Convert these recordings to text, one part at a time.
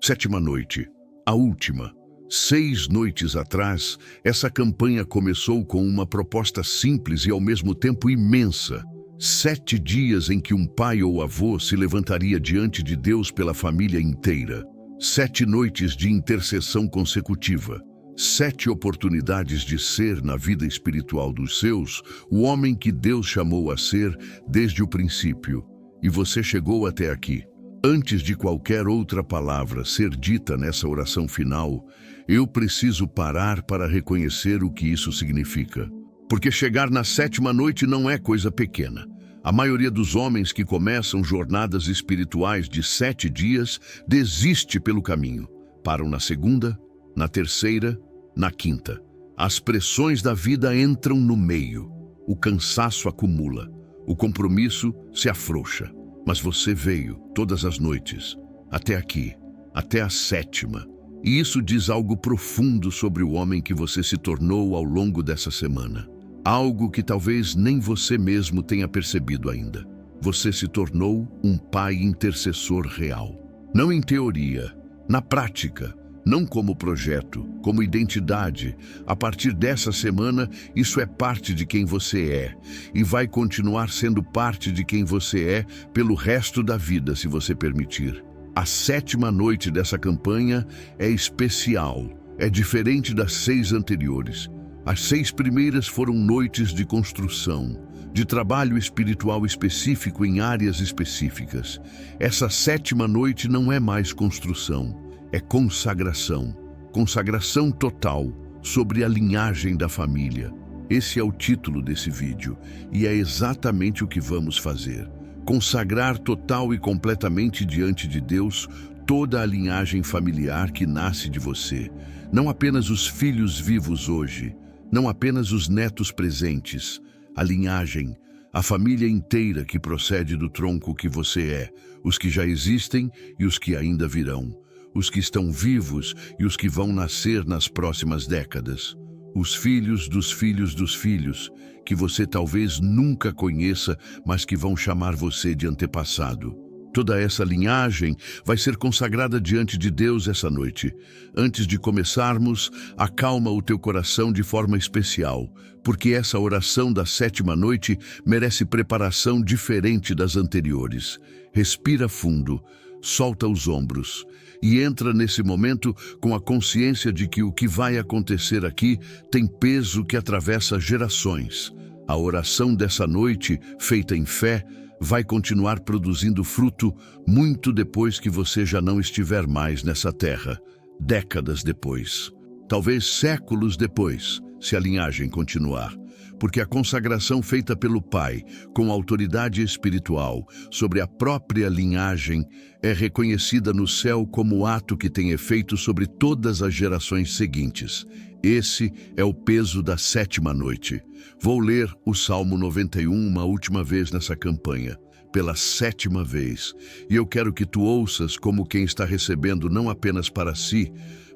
Sétima noite, a última. 6 noites atrás, essa campanha começou com uma proposta simples e ao mesmo tempo imensa. 7 dias em que um pai ou avô se levantaria diante de Deus pela família inteira. 7 noites de intercessão consecutiva. 7 oportunidades de ser, na vida espiritual dos seus, o homem que Deus chamou a ser desde o princípio. E você chegou até aqui. Antes de qualquer outra palavra ser dita nessa oração final, eu preciso parar para reconhecer o que isso significa. Porque chegar na 7ª noite não é coisa pequena. A maioria dos homens que começam jornadas espirituais de 7 dias desiste pelo caminho. Param na 2ª, na 3ª, na 5ª. As pressões da vida entram no meio. O cansaço acumula. O compromisso se afrouxa. Mas você veio todas as noites, até aqui, até a 7ª. E isso diz algo profundo sobre o homem que você se tornou ao longo dessa semana. Algo que talvez nem você mesmo tenha percebido ainda. Você se tornou um pai intercessor real. Não em teoria, na prática. Não como projeto, como identidade. A partir dessa semana, isso é parte de quem você é. E vai continuar sendo parte de quem você é pelo resto da vida, se você permitir. A 7ª noite dessa campanha é especial. É diferente das 6 anteriores. As 6 primeiras foram noites de construção, de trabalho espiritual específico em áreas específicas. Essa 7ª noite não é mais construção. É consagração, consagração total sobre a linhagem da família. Esse é o título desse vídeo e é exatamente o que vamos fazer. Consagrar total e completamente diante de Deus toda a linhagem familiar que nasce de você. Não apenas os filhos vivos hoje, não apenas os netos presentes, a linhagem, a família inteira que procede do tronco que você é, os que já existem e os que ainda virão. Os que estão vivos e os que vão nascer nas próximas décadas. Os filhos dos filhos dos filhos, que você talvez nunca conheça, mas que vão chamar você de antepassado. Toda essa linhagem vai ser consagrada diante de Deus essa noite. Antes de começarmos, acalma o teu coração de forma especial, porque essa oração da 7ª noite merece preparação diferente das anteriores. Respira fundo. Solta os ombros e entra nesse momento com a consciência de que o que vai acontecer aqui tem peso que atravessa gerações. A oração dessa noite, feita em fé, vai continuar produzindo fruto muito depois que você já não estiver mais nessa terra. Décadas depois, talvez séculos depois, se a linhagem continuar. Porque a consagração feita pelo Pai, com autoridade espiritual, sobre a própria linhagem, é reconhecida no céu como ato que tem efeito sobre todas as gerações seguintes. Esse é o peso da 7ª noite. Vou ler o Salmo 91 uma última vez nessa campanha, pela 7ª vez, e eu quero que tu ouças como quem está recebendo não apenas para si,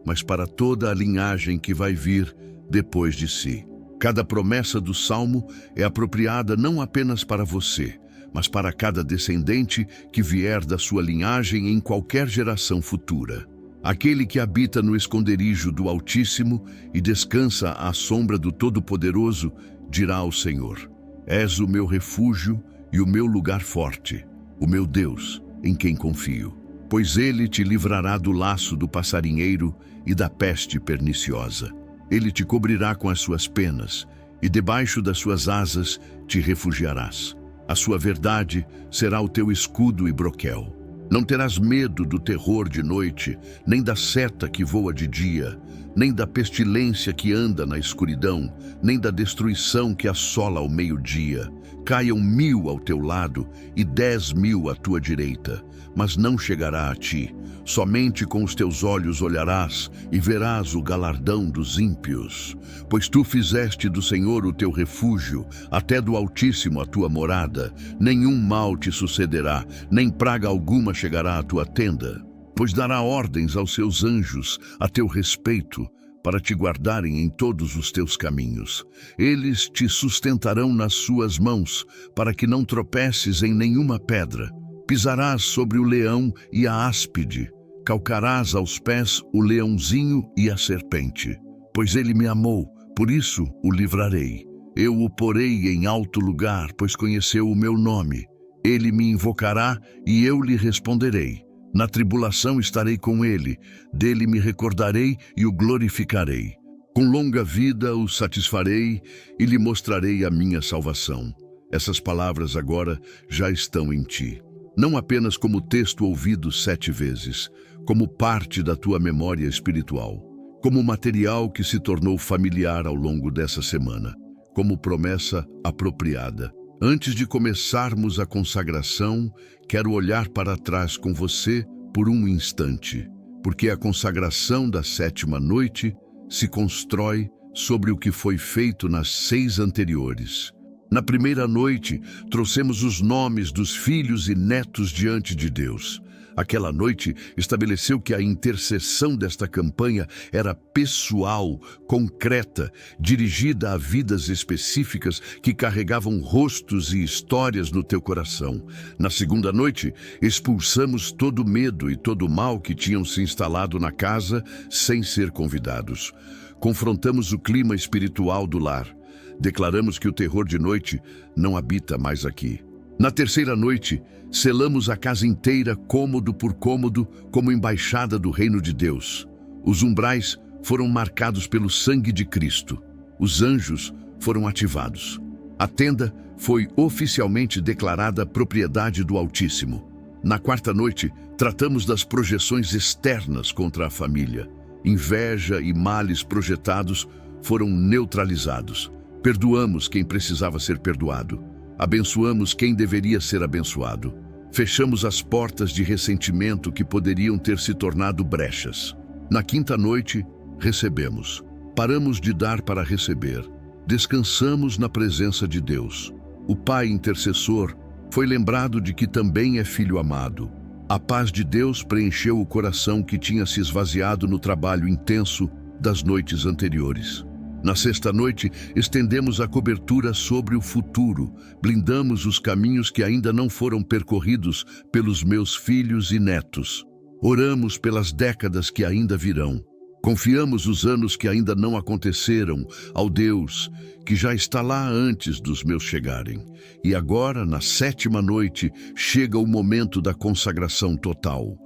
mas para toda a linhagem que vai vir depois de si. Cada promessa do Salmo é apropriada não apenas para você, mas para cada descendente que vier da sua linhagem em qualquer geração futura. Aquele que habita no esconderijo do Altíssimo e descansa à sombra do Todo-Poderoso, dirá ao Senhor: És o meu refúgio e o meu lugar forte, o meu Deus, em quem confio. Pois ele te livrará do laço do passarinheiro e da peste perniciosa. Ele te cobrirá com as suas penas, e debaixo das suas asas te refugiarás. A sua verdade será o teu escudo e broquel. Não terás medo do terror de noite, nem da seta que voa de dia, nem da pestilência que anda na escuridão, nem da destruição que assola ao meio-dia. Caiam 1000 ao teu lado e 10.000 à tua direita, mas não chegará a ti. Somente com os teus olhos olharás e verás o galardão dos ímpios. Pois tu fizeste do Senhor o teu refúgio, até do Altíssimo a tua morada. Nenhum mal te sucederá, nem praga alguma chegará à tua tenda. Pois dará ordens aos seus anjos a teu respeito, para te guardarem em todos os teus caminhos. Eles te sustentarão nas suas mãos, para que não tropeces em nenhuma pedra. Pisarás sobre o leão e a áspide. calcarás aos pés o leãozinho e a serpente. Pois ele me amou, por isso o livrarei. Eu o porei em alto lugar, pois conheceu o meu nome. Ele me invocará e eu lhe responderei. Na tribulação estarei com ele, dele me recordarei e o glorificarei. Com longa vida o satisfarei e lhe mostrarei a minha salvação. Essas palavras agora já estão em ti. Não apenas como texto ouvido 7 vezes, como parte da tua memória espiritual, como material que se tornou familiar ao longo dessa semana, como promessa apropriada. Antes de começarmos a consagração, quero olhar para trás com você por um instante, porque a consagração da 7ª noite se constrói sobre o que foi feito nas 6 anteriores. Na primeira noite, trouxemos os nomes dos filhos e netos diante de Deus. Aquela noite estabeleceu que a intercessão desta campanha era pessoal, concreta, dirigida a vidas específicas que carregavam rostos e histórias no teu coração. Na segunda noite, expulsamos todo medo e todo mal que tinham se instalado na casa sem ser convidados. Confrontamos o clima espiritual do lar. Declaramos que o terror de noite não habita mais aqui. Na terceira noite, selamos a casa inteira, cômodo por cômodo, como embaixada do reino de Deus. Os umbrais foram marcados pelo sangue de Cristo. Os anjos foram ativados. A tenda foi oficialmente declarada propriedade do Altíssimo. Na quarta noite, tratamos das projeções externas contra a família. Inveja e males projetados foram neutralizados. Perdoamos quem precisava ser perdoado. Abençoamos quem deveria ser abençoado. Fechamos as portas de ressentimento que poderiam ter se tornado brechas. Na quinta noite, recebemos. Paramos de dar para receber. Descansamos na presença de Deus. O Pai intercessor foi lembrado de que também é filho amado. A paz de Deus preencheu o coração que tinha se esvaziado no trabalho intenso das noites anteriores. Na sexta noite, estendemos a cobertura sobre o futuro, blindamos os caminhos que ainda não foram percorridos pelos meus filhos e netos. Oramos pelas décadas que ainda virão. Confiamos os anos que ainda não aconteceram ao Deus que já está lá antes dos meus chegarem. E agora, na sétima noite, chega o momento da consagração total.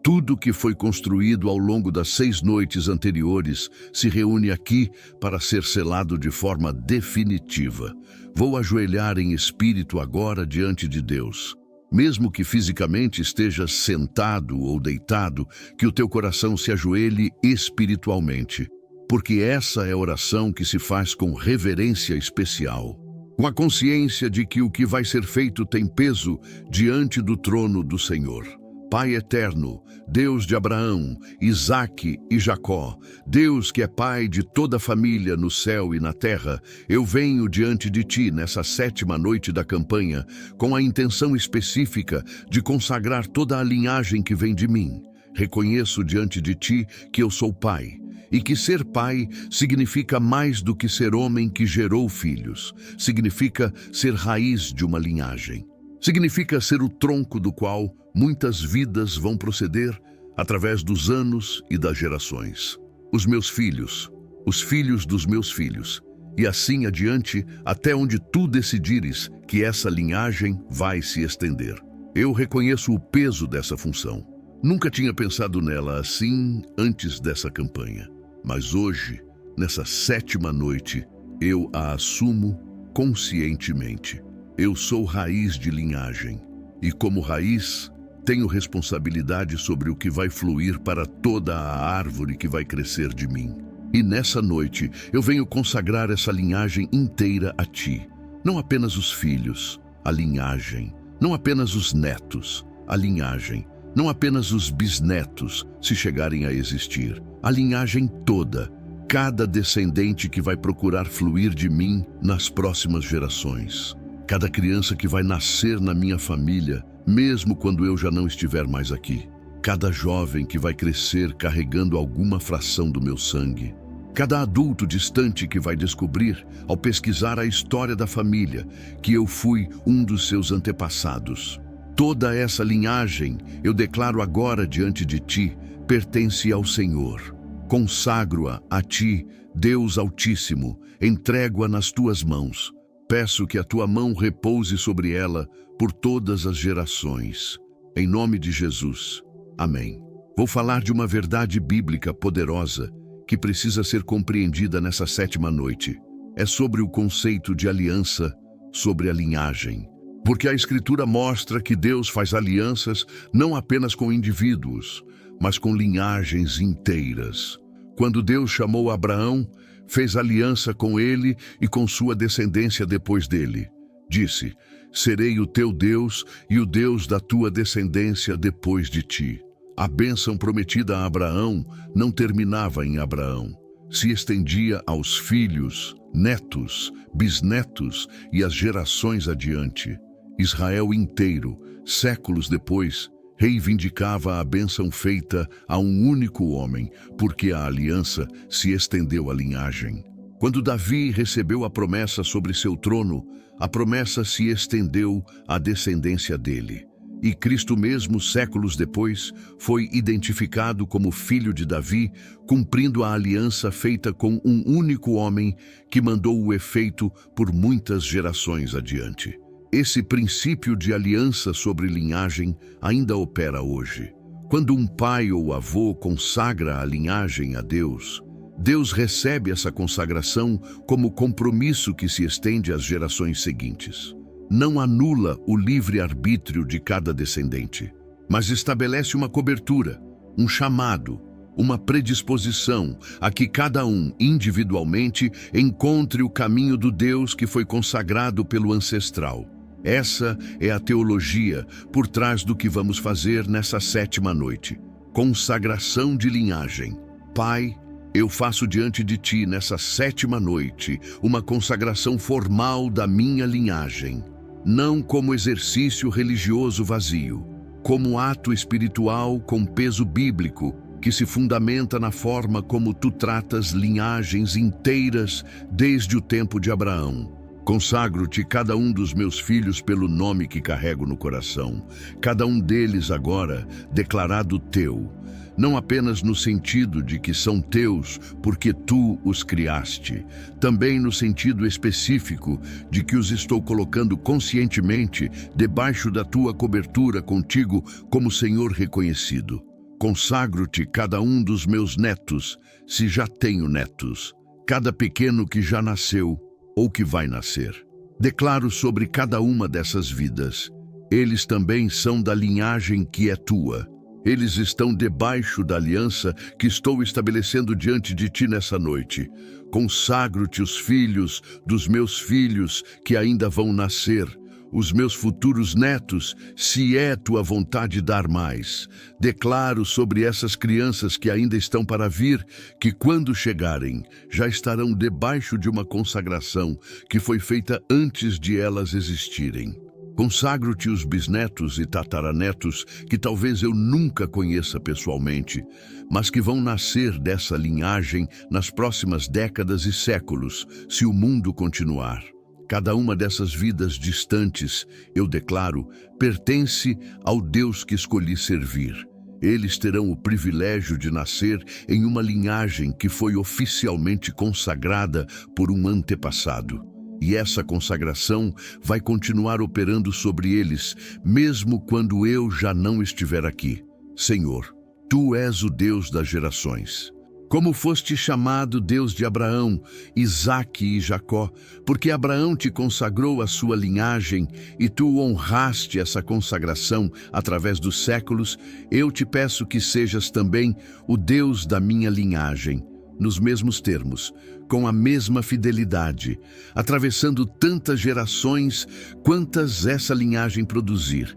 Tudo que foi construído ao longo das 6 noites anteriores se reúne aqui para ser selado de forma definitiva. Vou ajoelhar em espírito agora diante de Deus. Mesmo que fisicamente estejas sentado ou deitado, que o teu coração se ajoelhe espiritualmente, porque essa é a oração que se faz com reverência especial, com a consciência de que o que vai ser feito tem peso diante do trono do Senhor. Pai eterno, Deus de Abraão, Isaque e Jacó, Deus que é Pai de toda a família no céu e na terra, eu venho diante de Ti nessa sétima noite da campanha com a intenção específica de consagrar toda a linhagem que vem de mim. Reconheço diante de Ti que eu sou pai e que ser pai significa mais do que ser homem que gerou filhos, significa ser raiz de uma linhagem. Significa ser o tronco do qual muitas vidas vão proceder através dos anos e das gerações. Os meus filhos, os filhos dos meus filhos, e assim adiante até onde tu decidires que essa linhagem vai se estender. Eu reconheço o peso dessa função. Nunca tinha pensado nela assim antes dessa campanha. Mas hoje, nessa sétima noite, eu a assumo conscientemente. Eu sou raiz de linhagem e, como raiz, tenho responsabilidade sobre o que vai fluir para toda a árvore que vai crescer de mim. E nessa noite eu venho consagrar essa linhagem inteira a Ti. Não apenas os filhos, a linhagem. Não apenas os netos, a linhagem. Não apenas os bisnetos, se chegarem a existir. A linhagem toda. Cada descendente que vai procurar fluir de mim nas próximas gerações. Cada criança que vai nascer na minha família, mesmo quando eu já não estiver mais aqui. Cada jovem que vai crescer carregando alguma fração do meu sangue. Cada adulto distante que vai descobrir, ao pesquisar a história da família, que eu fui um dos seus antepassados. Toda essa linhagem eu declaro agora diante de Ti, pertence ao Senhor. Consagro-a a ti, Deus Altíssimo, entrego-a nas tuas mãos. Peço que a tua mão repouse sobre ela por todas as gerações. Em nome de Jesus. Amém. Vou falar de uma verdade bíblica poderosa que precisa ser compreendida nessa 7ª noite. É sobre o conceito de aliança, sobre a linhagem. Porque a Escritura mostra que Deus faz alianças não apenas com indivíduos, mas com linhagens inteiras. Quando Deus chamou Abraão, fez aliança com ele e com sua descendência depois dele. Disse: serei o teu Deus e o Deus da tua descendência depois de ti. A bênção prometida a Abraão não terminava em Abraão. Se estendia aos filhos, netos, bisnetos e as gerações adiante. Israel inteiro, séculos depois, reivindicava a bênção feita a um único homem, porque a aliança se estendeu à linhagem. Quando Davi recebeu a promessa sobre seu trono, a promessa se estendeu à descendência dele. E Cristo mesmo, séculos depois, foi identificado como filho de Davi, cumprindo a aliança feita com um único homem que mandou o efeito por muitas gerações adiante. Esse princípio de aliança sobre linhagem ainda opera hoje. Quando um pai ou avô consagra a linhagem a Deus, Deus recebe essa consagração como compromisso que se estende às gerações seguintes. Não anula o livre-arbítrio de cada descendente, mas estabelece uma cobertura, um chamado, uma predisposição a que cada um, individualmente, encontre o caminho do Deus que foi consagrado pelo ancestral. Essa é a teologia por trás do que vamos fazer nessa 7ª noite. Consagração de linhagem. Pai, eu faço diante de ti nessa 7ª noite uma consagração formal da minha linhagem. Não como exercício religioso vazio, como ato espiritual com peso bíblico, que se fundamenta na forma como tu tratas linhagens inteiras desde o tempo de Abraão. Consagro-te cada um dos meus filhos pelo nome que carrego no coração, cada um deles agora declarado teu, não apenas no sentido de que são teus porque tu os criaste, também no sentido específico de que os estou colocando conscientemente debaixo da tua cobertura contigo como Senhor reconhecido. Consagro-te cada um dos meus netos, se já tenho netos, cada pequeno que já nasceu ou que vai nascer. Declaro sobre cada uma dessas vidas. Eles também são da linhagem que é tua. Eles estão debaixo da aliança que estou estabelecendo diante de ti nessa noite. Consagro-te os filhos dos meus filhos que ainda vão nascer, os meus futuros netos, se é tua vontade dar mais. Declaro sobre essas crianças que ainda estão para vir, que quando chegarem, já estarão debaixo de uma consagração que foi feita antes de elas existirem. Consagro-te os bisnetos e tataranetos que talvez eu nunca conheça pessoalmente, mas que vão nascer dessa linhagem nas próximas décadas e séculos, se o mundo continuar. Cada uma dessas vidas distantes, eu declaro, pertence ao Deus que escolhi servir. Eles terão o privilégio de nascer em uma linhagem que foi oficialmente consagrada por um antepassado. E essa consagração vai continuar operando sobre eles, mesmo quando eu já não estiver aqui. Senhor, tu és o Deus das gerações. Como foste chamado Deus de Abraão, Isaque e Jacó, porque Abraão te consagrou a sua linhagem e tu honraste essa consagração através dos séculos, eu te peço que sejas também o Deus da minha linhagem, nos mesmos termos, com a mesma fidelidade, atravessando tantas gerações quantas essa linhagem produzir.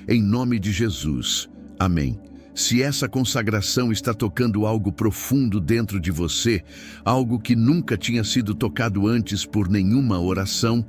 Em nome de Jesus. Amém. Se essa consagração está tocando algo profundo dentro de você, algo que nunca tinha sido tocado antes por nenhuma oração,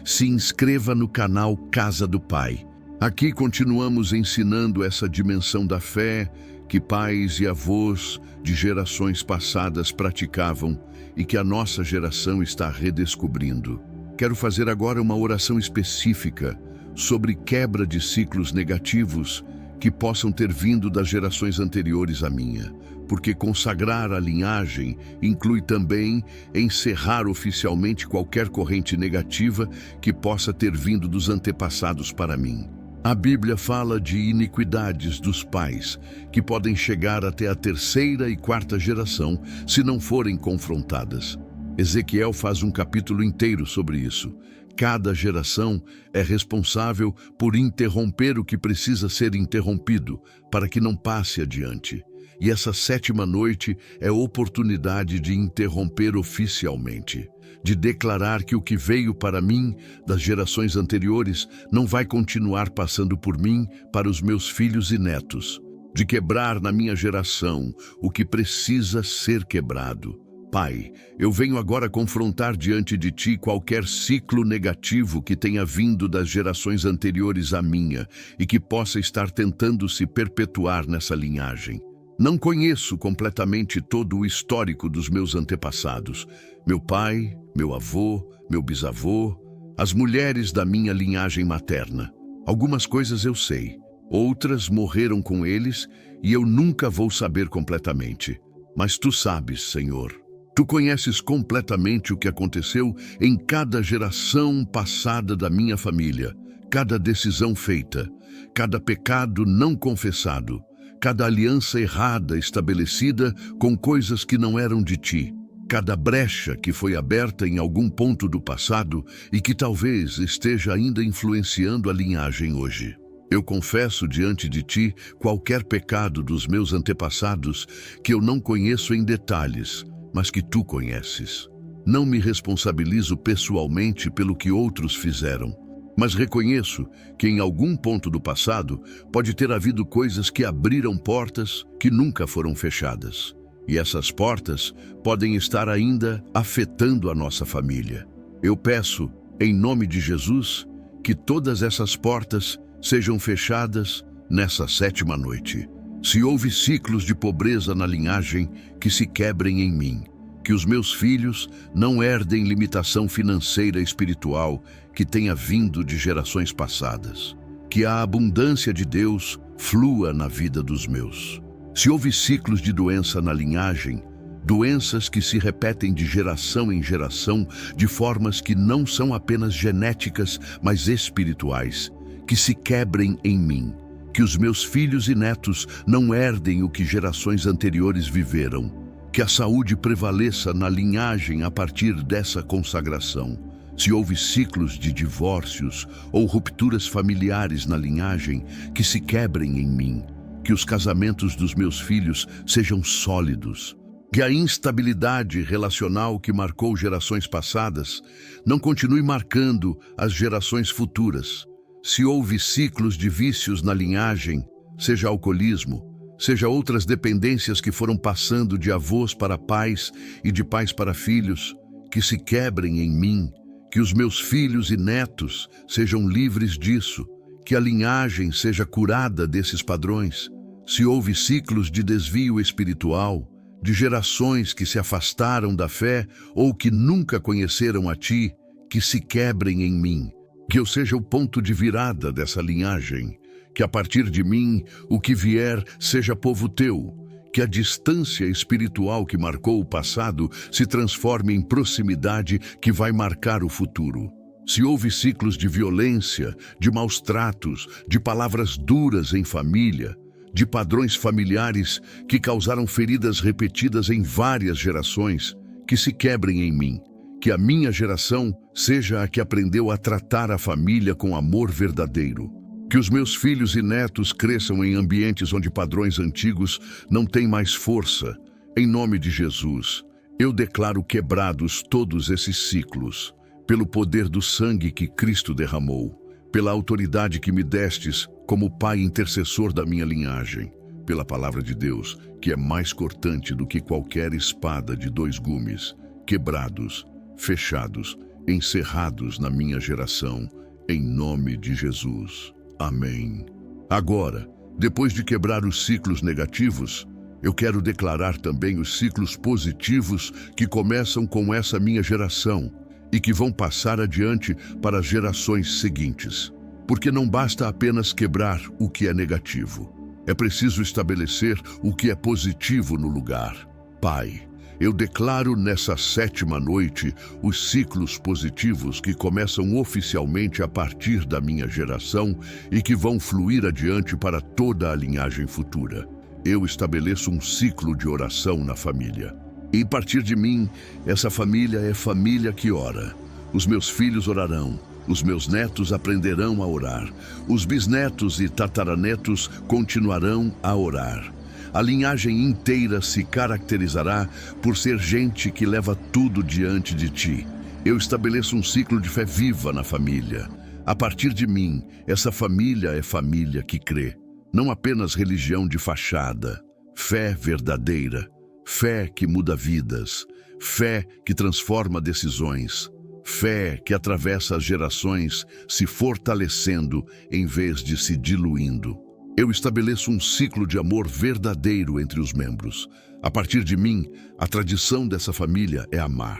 se inscreva no canal Casa do Pai. Aqui continuamos ensinando essa dimensão da fé que pais e avós de gerações passadas praticavam e que a nossa geração está redescobrindo. Quero fazer agora uma oração específica sobre quebra de ciclos negativos que possam ter vindo das gerações anteriores à minha, porque consagrar a linhagem inclui também encerrar oficialmente qualquer corrente negativa que possa ter vindo dos antepassados para mim. A Bíblia fala de iniquidades dos pais, que podem chegar até a terceira e quarta geração se não forem confrontadas. Ezequiel faz um capítulo inteiro sobre isso. Cada geração é responsável por interromper o que precisa ser interrompido, para que não passe adiante. E essa sétima noite é oportunidade de interromper oficialmente, de declarar que o que veio para mim das gerações anteriores não vai continuar passando por mim para os meus filhos e netos, de quebrar na minha geração o que precisa ser quebrado. Pai, eu venho agora confrontar diante de Ti qualquer ciclo negativo que tenha vindo das gerações anteriores à minha e que possa estar tentando se perpetuar nessa linhagem. Não conheço completamente todo o histórico dos meus antepassados, meu pai, meu avô, meu bisavô, as mulheres da minha linhagem materna. Algumas coisas eu sei, outras morreram com eles e eu nunca vou saber completamente. Mas Tu sabes, Senhor. Tu conheces completamente o que aconteceu em cada geração passada da minha família, cada decisão feita, cada pecado não confessado, cada aliança errada estabelecida com coisas que não eram de Ti, cada brecha que foi aberta em algum ponto do passado e que talvez esteja ainda influenciando a linhagem hoje. Eu confesso diante de Ti qualquer pecado dos meus antepassados que eu não conheço em detalhes, mas que Tu conheces. Não me responsabilizo pessoalmente pelo que outros fizeram, mas reconheço que em algum ponto do passado pode ter havido coisas que abriram portas que nunca foram fechadas. E essas portas podem estar ainda afetando a nossa família. Eu peço, em nome de Jesus, que todas essas portas sejam fechadas nessa sétima noite. Se houve ciclos de pobreza na linhagem, que se quebrem em mim. Que os meus filhos não herdem limitação financeira e espiritual que tenha vindo de gerações passadas. Que a abundância de Deus flua na vida dos meus. Se houve ciclos de doença na linhagem, doenças que se repetem de geração em geração, de formas que não são apenas genéticas, mas espirituais, que se quebrem em mim. Que os meus filhos e netos não herdem o que gerações anteriores viveram. Que a saúde prevaleça na linhagem a partir dessa consagração. Se houve ciclos de divórcios ou rupturas familiares na linhagem, que se quebrem em mim. Que os casamentos dos meus filhos sejam sólidos. Que a instabilidade relacional que marcou gerações passadas não continue marcando as gerações futuras. Se houve ciclos de vícios na linhagem, seja alcoolismo, seja outras dependências que foram passando de avós para pais e de pais para filhos, que se quebrem em mim, que os meus filhos e netos sejam livres disso, que a linhagem seja curada desses padrões. Se houve ciclos de desvio espiritual, de gerações que se afastaram da fé ou que nunca conheceram a Ti, que se quebrem em mim. Que eu seja o ponto de virada dessa linhagem, que a partir de mim o que vier seja povo Teu, que a distância espiritual que marcou o passado se transforme em proximidade que vai marcar o futuro. Se houve ciclos de violência, de maus tratos, de palavras duras em família, de padrões familiares que causaram feridas repetidas em várias gerações, que se quebrem em mim. Que a minha geração seja a que aprendeu a tratar a família com amor verdadeiro. Que os meus filhos e netos cresçam em ambientes onde padrões antigos não têm mais força. Em nome de Jesus, eu declaro quebrados todos esses ciclos, pelo poder do sangue que Cristo derramou, pela autoridade que me destes como Pai intercessor da minha linhagem, pela palavra de Deus, que é mais cortante do que qualquer espada de 2 gumes, quebrados, fechados, encerrados na minha geração, em nome de Jesus. Amém. Agora, depois de quebrar os ciclos negativos, eu quero declarar também os ciclos positivos que começam com essa minha geração e que vão passar adiante para as gerações seguintes. porque não basta apenas quebrar o que é negativo. É preciso estabelecer o que é positivo no lugar. Pai, eu declaro nessa 7ª noite os ciclos positivos que começam oficialmente a partir da minha geração e que vão fluir adiante para toda a linhagem futura. Eu estabeleço um ciclo de oração na família. E a partir de mim, essa família é família que ora. Os meus filhos orarão. Os meus netos aprenderão a orar. Os bisnetos e tataranetos continuarão a orar. A linhagem inteira se caracterizará por ser gente que leva tudo diante de ti. Eu estabeleço um ciclo de fé viva na família. A partir de mim, essa família é família que crê. Não apenas religião de fachada. Fé verdadeira. Fé que muda vidas. Fé que transforma decisões. Fé que atravessa as gerações, se fortalecendo em vez de se diluindo. Eu estabeleço um ciclo de amor verdadeiro entre os membros. A partir de mim, a tradição dessa família é amar.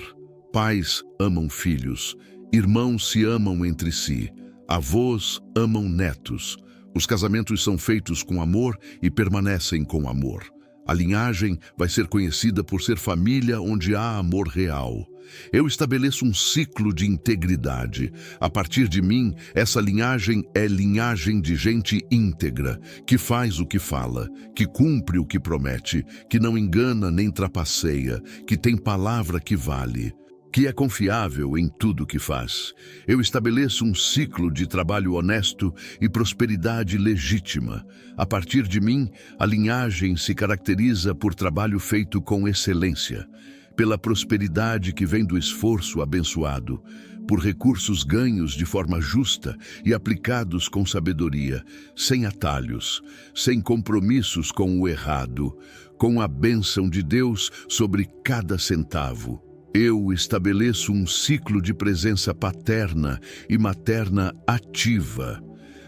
Pais amam filhos, irmãos se amam entre si, avós amam netos. Os casamentos são feitos com amor e permanecem com amor. A linhagem vai ser conhecida por ser família onde há amor real. Eu estabeleço um ciclo de integridade. A partir de mim, essa linhagem é linhagem de gente íntegra, que faz o que fala, que cumpre o que promete, que não engana nem trapaceia, que tem palavra que vale, que é confiável em tudo que faz. Eu estabeleço um ciclo de trabalho honesto e prosperidade legítima. A partir de mim, a linhagem se caracteriza por trabalho feito com excelência, pela prosperidade que vem do esforço abençoado, por recursos ganhos de forma justa e aplicados com sabedoria, sem atalhos, sem compromissos com o errado, com a bênção de Deus sobre cada centavo. Eu estabeleço um ciclo de presença paterna e materna ativa.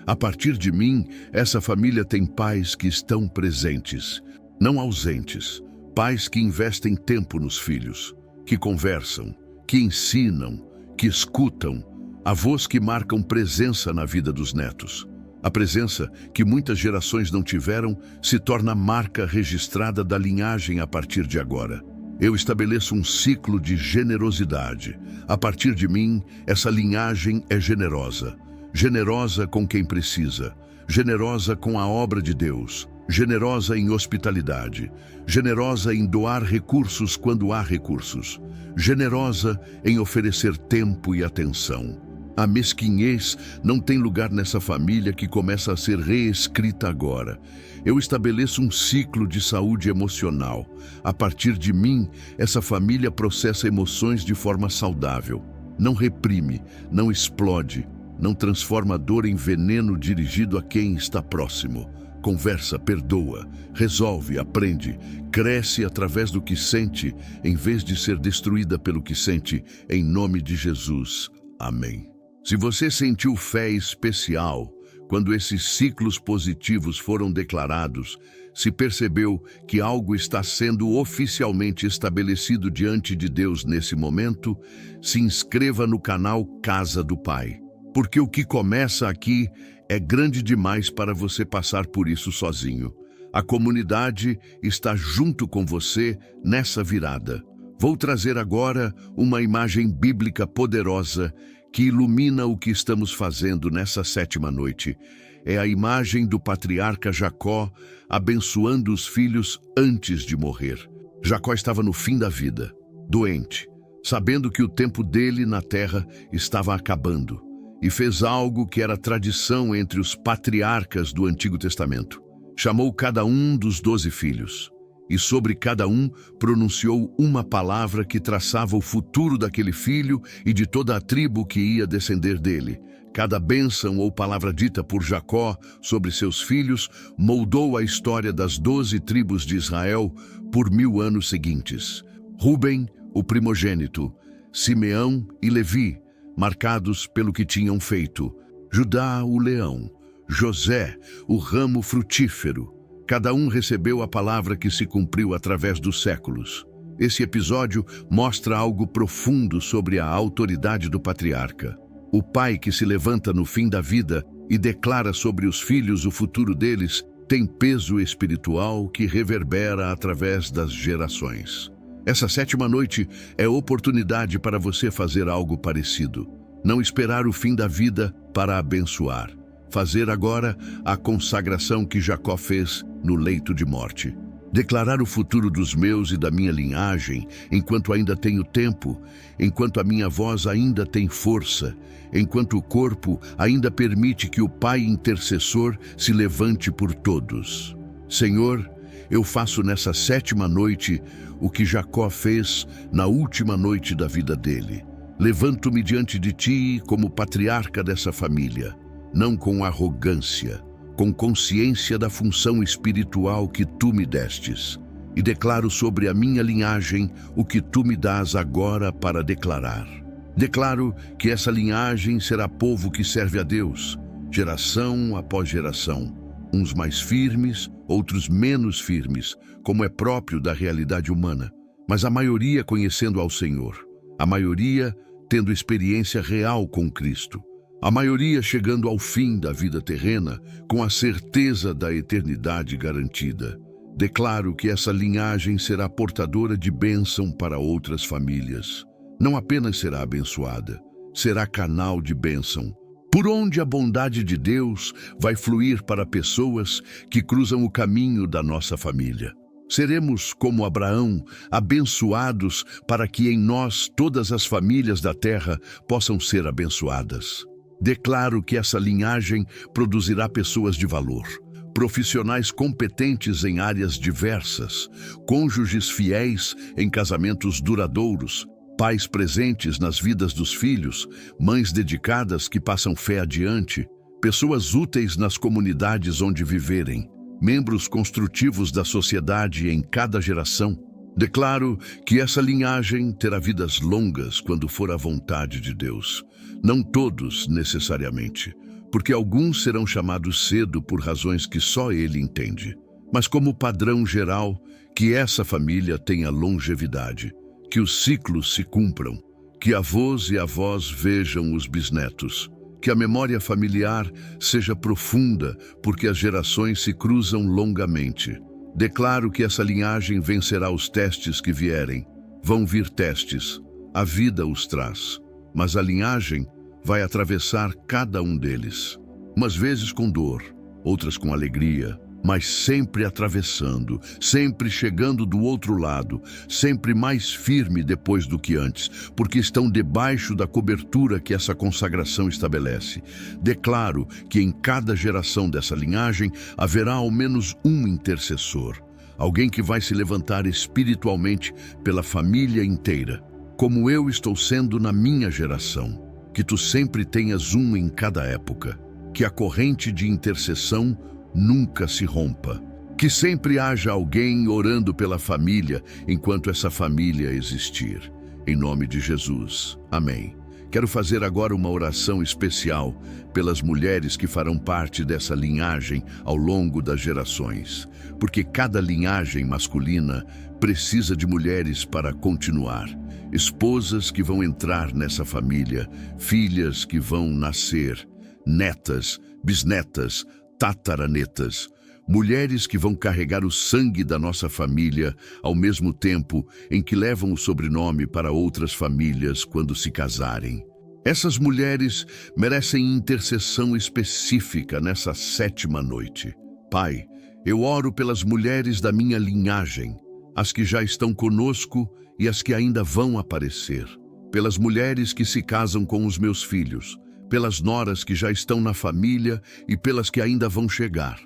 A partir de mim, essa família tem pais que estão presentes, não ausentes. Pais que investem tempo nos filhos, que conversam, que ensinam, que escutam. Avós que marcam presença na vida dos netos. A presença que muitas gerações não tiveram se torna marca registrada da linhagem a partir de agora. Eu estabeleço um ciclo de generosidade. A partir de mim, essa linhagem é generosa. Generosa com quem precisa. Generosa com a obra de Deus. Generosa em hospitalidade, generosa em doar recursos quando há recursos, generosa em oferecer tempo e atenção. A mesquinhez não tem lugar nessa família que começa a ser reescrita agora. Eu estabeleço um ciclo de saúde emocional. A partir de mim, essa família processa emoções de forma saudável. Não reprime, não explode, não transforma a dor em veneno dirigido a quem está próximo. Conversa, perdoa, resolve, aprende, cresce através do que sente, em vez de ser destruída pelo que sente, em nome de Jesus. Amém. Se você sentiu fé especial quando esses ciclos positivos foram declarados, se percebeu que algo está sendo oficialmente estabelecido diante de Deus nesse momento, se inscreva no canal Casa do Pai. Porque o que começa aqui é grande demais para você passar por isso sozinho. A comunidade está junto com você nessa virada. Vou trazer agora uma imagem bíblica poderosa que ilumina o que estamos fazendo nessa 7ª noite. É a imagem do patriarca Jacó abençoando os filhos antes de morrer. Jacó estava no fim da vida, doente, sabendo que o tempo dele na terra estava acabando. E fez algo que era tradição entre os patriarcas do Antigo Testamento. Chamou cada um dos 12 filhos, e sobre cada um pronunciou uma palavra que traçava o futuro daquele filho e de toda a tribo que ia descender dele. Cada bênção ou palavra dita por Jacó sobre seus filhos moldou a história das 12 tribos de Israel por 1000 anos seguintes. Rúben, o primogênito, Simeão e Levi, marcados pelo que tinham feito. Judá, o leão. José, o ramo frutífero. Cada um recebeu a palavra que se cumpriu através dos séculos. Esse episódio mostra algo profundo sobre a autoridade do patriarca. O pai que se levanta no fim da vida e declara sobre os filhos o futuro deles, tem peso espiritual que reverbera através das gerações. Essa sétima noite é oportunidade para você fazer algo parecido. Não esperar o fim da vida para abençoar. Fazer agora a consagração que Jacó fez no leito de morte. Declarar o futuro dos meus e da minha linhagem, enquanto ainda tenho tempo, enquanto a minha voz ainda tem força, enquanto o corpo ainda permite que o Pai intercessor se levante por todos. Senhor, eu faço nessa sétima noite o que Jacó fez na última noite da vida dele. Levanto-me diante de ti como patriarca dessa família, não com arrogância, com consciência da função espiritual que tu me destes, e declaro sobre a minha linhagem o que tu me dás agora para declarar. Declaro que essa linhagem será povo que serve a Deus, geração após geração, uns mais firmes, outros menos firmes, como é próprio da realidade humana, mas a maioria conhecendo ao Senhor, a maioria tendo experiência real com Cristo. A maioria chegando ao fim da vida terrena com a certeza da eternidade garantida. Declaro que essa linhagem será portadora de bênção para outras famílias. Não apenas será abençoada, será canal de bênção. Por onde a bondade de Deus vai fluir para pessoas que cruzam o caminho da nossa família. Seremos, como Abraão, abençoados para que em nós todas as famílias da terra possam ser abençoadas. Declaro que essa linhagem produzirá pessoas de valor, profissionais competentes em áreas diversas, cônjuges fiéis em casamentos duradouros, pais presentes nas vidas dos filhos, mães dedicadas que passam fé adiante, pessoas úteis nas comunidades onde viverem, membros construtivos da sociedade em cada geração. Declaro que essa linhagem terá vidas longas quando for a vontade de Deus. Não todos, necessariamente, porque alguns serão chamados cedo por razões que só Ele entende. Mas como padrão geral, que essa família tenha longevidade, que os ciclos se cumpram, que avós e avós vejam os bisnetos, que a memória familiar seja profunda, porque as gerações se cruzam longamente. Declaro que essa linhagem vencerá os testes que vierem. Vão vir testes, a vida os traz, mas a linhagem vai atravessar cada um deles. Umas vezes com dor, outras com alegria, mas sempre atravessando, sempre chegando do outro lado, sempre mais firme depois do que antes, porque estão debaixo da cobertura que essa consagração estabelece. Declaro que em cada geração dessa linhagem haverá ao menos um intercessor, alguém que vai se levantar espiritualmente pela família inteira, como eu estou sendo na minha geração. Que tu sempre tenhas um em cada época, que a corrente de intercessão nunca se rompa, que sempre haja alguém orando pela família enquanto essa família existir. Em nome de Jesus. Amém. Quero fazer agora uma oração especial pelas mulheres que farão parte dessa linhagem ao longo das gerações, porque cada linhagem masculina precisa de mulheres para continuar. Esposas que vão entrar nessa família, filhas que vão nascer, netas, bisnetas, tataranetas, mulheres que vão carregar o sangue da nossa família ao mesmo tempo em que levam o sobrenome para outras famílias quando se casarem. Essas mulheres merecem intercessão específica nessa sétima noite. Pai, eu oro pelas mulheres da minha linhagem, as que já estão conosco e as que ainda vão aparecer, pelas mulheres que se casam com os meus filhos, pelas noras que já estão na família e pelas que ainda vão chegar.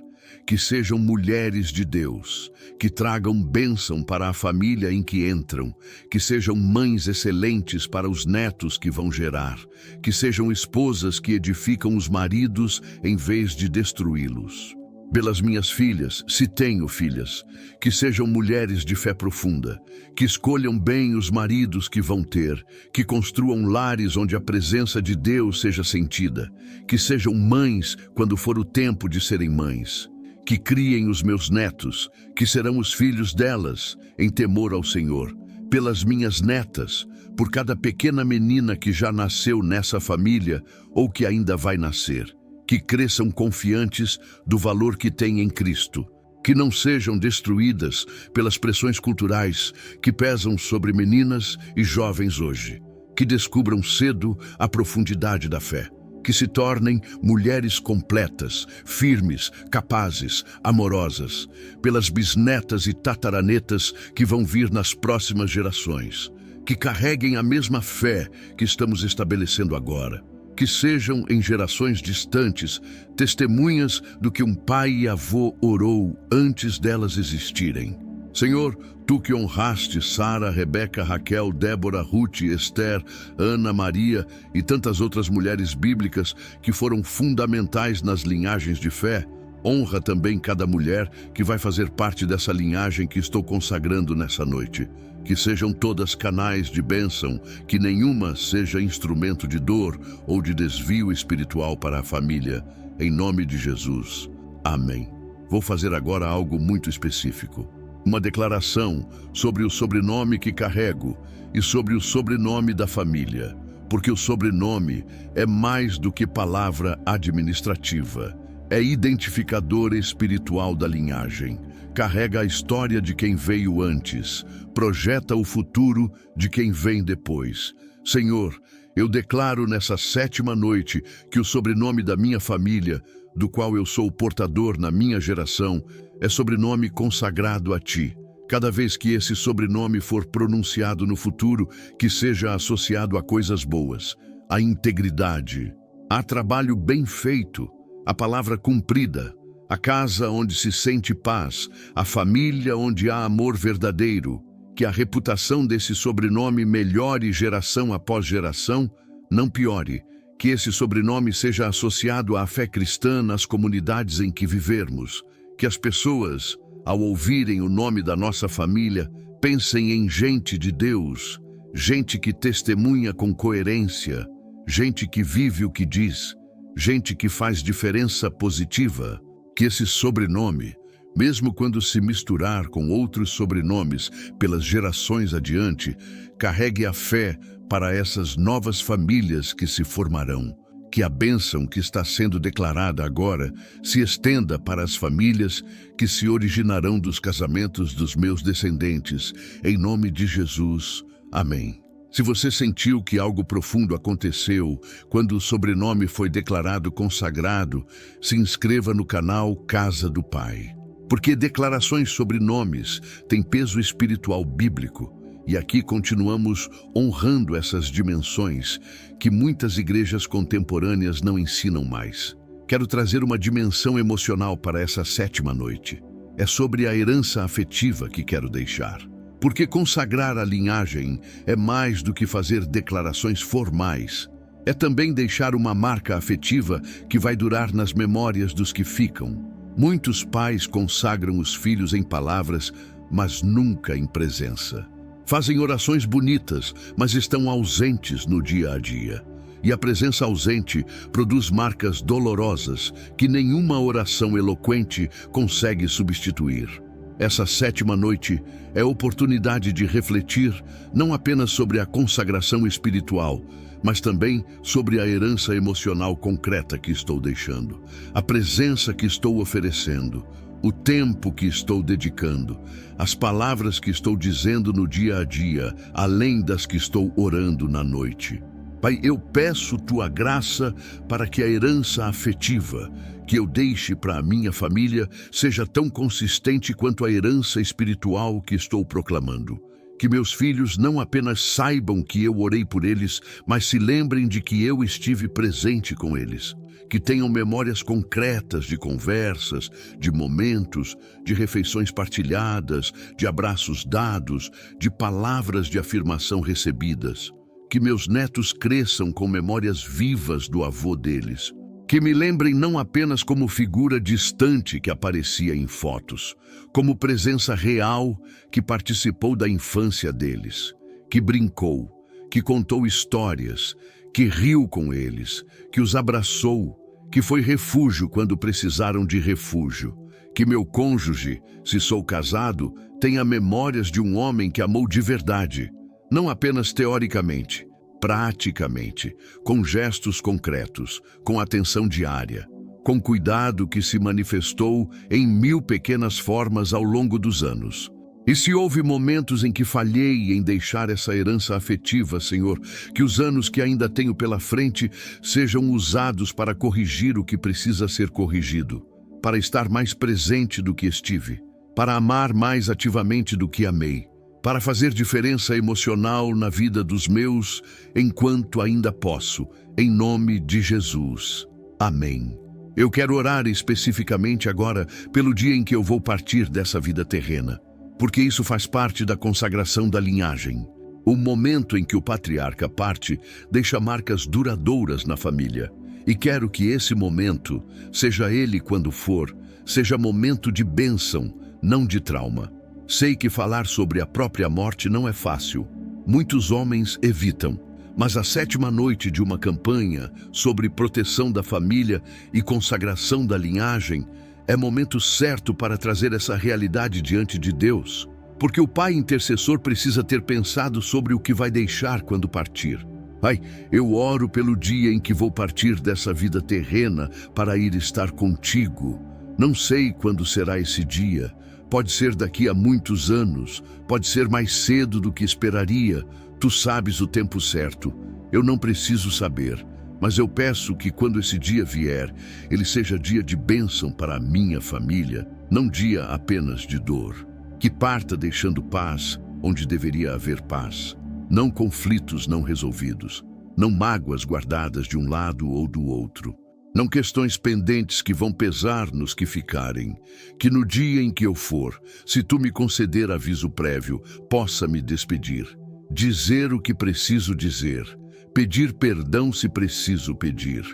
Que sejam mulheres de Deus, que tragam bênção para a família em que entram, que sejam mães excelentes para os netos que vão gerar, que sejam esposas que edificam os maridos em vez de destruí-los. Pelas minhas filhas, se tenho filhas, que sejam mulheres de fé profunda, que escolham bem os maridos que vão ter, que construam lares onde a presença de Deus seja sentida, que sejam mães quando for o tempo de serem mães, que criem os meus netos, que serão os filhos delas, em temor ao Senhor, pelas minhas netas, por cada pequena menina que já nasceu nessa família ou que ainda vai nascer, que cresçam confiantes do valor que têm em Cristo, que não sejam destruídas pelas pressões culturais que pesam sobre meninas e jovens hoje, que descubram cedo a profundidade da fé, que se tornem mulheres completas, firmes, capazes, amorosas, pelas bisnetas e tataranetas que vão vir nas próximas gerações, que carreguem a mesma fé que estamos estabelecendo agora, que sejam em gerações distantes testemunhas do que um pai e avô orou antes delas existirem. Senhor, Tu que honraste Sara, Rebeca, Raquel, Débora, Ruth, Esther, Ana, Maria e tantas outras mulheres bíblicas que foram fundamentais nas linhagens de fé, honra também cada mulher que vai fazer parte dessa linhagem que estou consagrando nessa noite. Que sejam todas canais de bênção, que nenhuma seja instrumento de dor ou de desvio espiritual para a família. Em nome de Jesus. Amém. Vou fazer agora algo muito específico. Uma declaração sobre o sobrenome que carrego e sobre o sobrenome da família, porque o sobrenome é mais do que palavra administrativa. É identificador espiritual da linhagem. Carrega a história de quem veio antes, projeta o futuro de quem vem depois. Senhor, eu declaro nessa 7ª noite que o sobrenome da minha família, do qual eu sou o portador na minha geração, é sobrenome consagrado a Ti. Cada vez que esse sobrenome for pronunciado no futuro, que seja associado a coisas boas, a integridade, a trabalho bem feito, a palavra cumprida, a casa onde se sente paz, a família onde há amor verdadeiro, que a reputação desse sobrenome melhore geração após geração, não piore, que esse sobrenome seja associado à fé cristã nas comunidades em que vivermos, que as pessoas, ao ouvirem o nome da nossa família, pensem em gente de Deus, gente que testemunha com coerência, gente que vive o que diz, gente que faz diferença positiva. Que esse sobrenome, mesmo quando se misturar com outros sobrenomes pelas gerações adiante, carregue a fé para essas novas famílias que se formarão. Que a bênção que está sendo declarada agora se estenda para as famílias que se originarão dos casamentos dos meus descendentes. Em nome de Jesus. Amém. Se você sentiu que algo profundo aconteceu quando o sobrenome foi declarado consagrado, se inscreva no canal Casa do Pai. Porque declarações sobre nomes têm peso espiritual bíblico. E aqui continuamos honrando essas dimensões que muitas igrejas contemporâneas não ensinam mais. Quero trazer uma dimensão emocional para essa 7ª noite. É sobre a herança afetiva que quero deixar. Porque consagrar a linhagem é mais do que fazer declarações formais. É também deixar uma marca afetiva que vai durar nas memórias dos que ficam. Muitos pais consagram os filhos em palavras, mas nunca em presença. Fazem orações bonitas, mas estão ausentes no dia a dia. E a presença ausente produz marcas dolorosas que nenhuma oração eloquente consegue substituir. Essa 7ª noite é oportunidade de refletir não apenas sobre a consagração espiritual, mas também sobre a herança emocional concreta que estou deixando, a presença que estou oferecendo, o tempo que estou dedicando, as palavras que estou dizendo no dia a dia, além das que estou orando na noite. Pai, eu peço Tua graça para que a herança afetiva que eu deixe para a minha família seja tão consistente quanto a herança espiritual que estou proclamando. Que meus filhos não apenas saibam que eu orei por eles, mas se lembrem de que eu estive presente com eles. Que tenham memórias concretas de conversas, de momentos, de refeições partilhadas, de abraços dados, de palavras de afirmação recebidas. Que meus netos cresçam com memórias vivas do avô deles. Que me lembrem não apenas como figura distante que aparecia em fotos, como presença real que participou da infância deles, que brincou, que contou histórias, que riu com eles, que os abraçou, que foi refúgio quando precisaram de refúgio. Que meu cônjuge, se sou casado, tenha memórias de um homem que amou de verdade, não apenas teoricamente, praticamente, com gestos concretos, com atenção diária. com cuidado que se manifestou em 1000 pequenas formas ao longo dos anos. E se houve momentos em que falhei em deixar essa herança afetiva, Senhor, que os anos que ainda tenho pela frente sejam usados para corrigir o que precisa ser corrigido, para estar mais presente do que estive, para amar mais ativamente do que amei, para fazer diferença emocional na vida dos meus enquanto ainda posso, em nome de Jesus. Amém. Eu quero orar especificamente agora pelo dia em que eu vou partir dessa vida terrena, porque isso faz parte da consagração da linhagem. O momento em que o patriarca parte deixa marcas duradouras na família. E quero que esse momento, seja ele quando for, seja momento de bênção, não de trauma. Sei que falar sobre a própria morte não é fácil. Muitos homens evitam. Mas a 7ª noite de uma campanha sobre proteção da família e consagração da linhagem é momento certo para trazer essa realidade diante de Deus, porque o pai intercessor precisa ter pensado sobre o que vai deixar quando partir. Pai, eu oro pelo dia em que vou partir dessa vida terrena para ir estar contigo. Não sei quando será esse dia. Pode ser daqui a muitos anos, pode ser mais cedo do que esperaria. Tu sabes o tempo certo. Eu não preciso saber. Mas eu peço que quando esse dia vier, ele seja dia de bênção para a minha família, não dia apenas de dor. Que parta deixando paz onde deveria haver paz. Não conflitos não resolvidos, não mágoas guardadas de um lado ou do outro. Não questões pendentes que vão pesar nos que ficarem. Que no dia em que eu for, se tu me conceder aviso prévio, possa me despedir. Dizer o que preciso dizer. Pedir perdão se preciso pedir,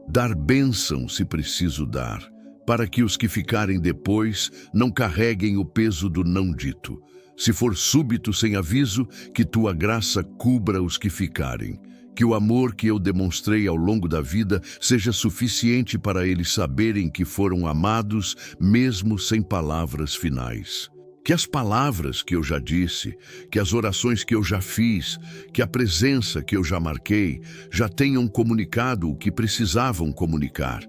dar bênção se preciso dar, para que os que ficarem depois não carreguem o peso do não dito. Se for súbito sem aviso, que tua graça cubra os que ficarem. Que o amor que eu demonstrei ao longo da vida seja suficiente para eles saberem que foram amados, mesmo sem palavras finais. Que as palavras que eu já disse, que as orações que eu já fiz, que a presença que eu já marquei, já tenham comunicado o que precisavam comunicar.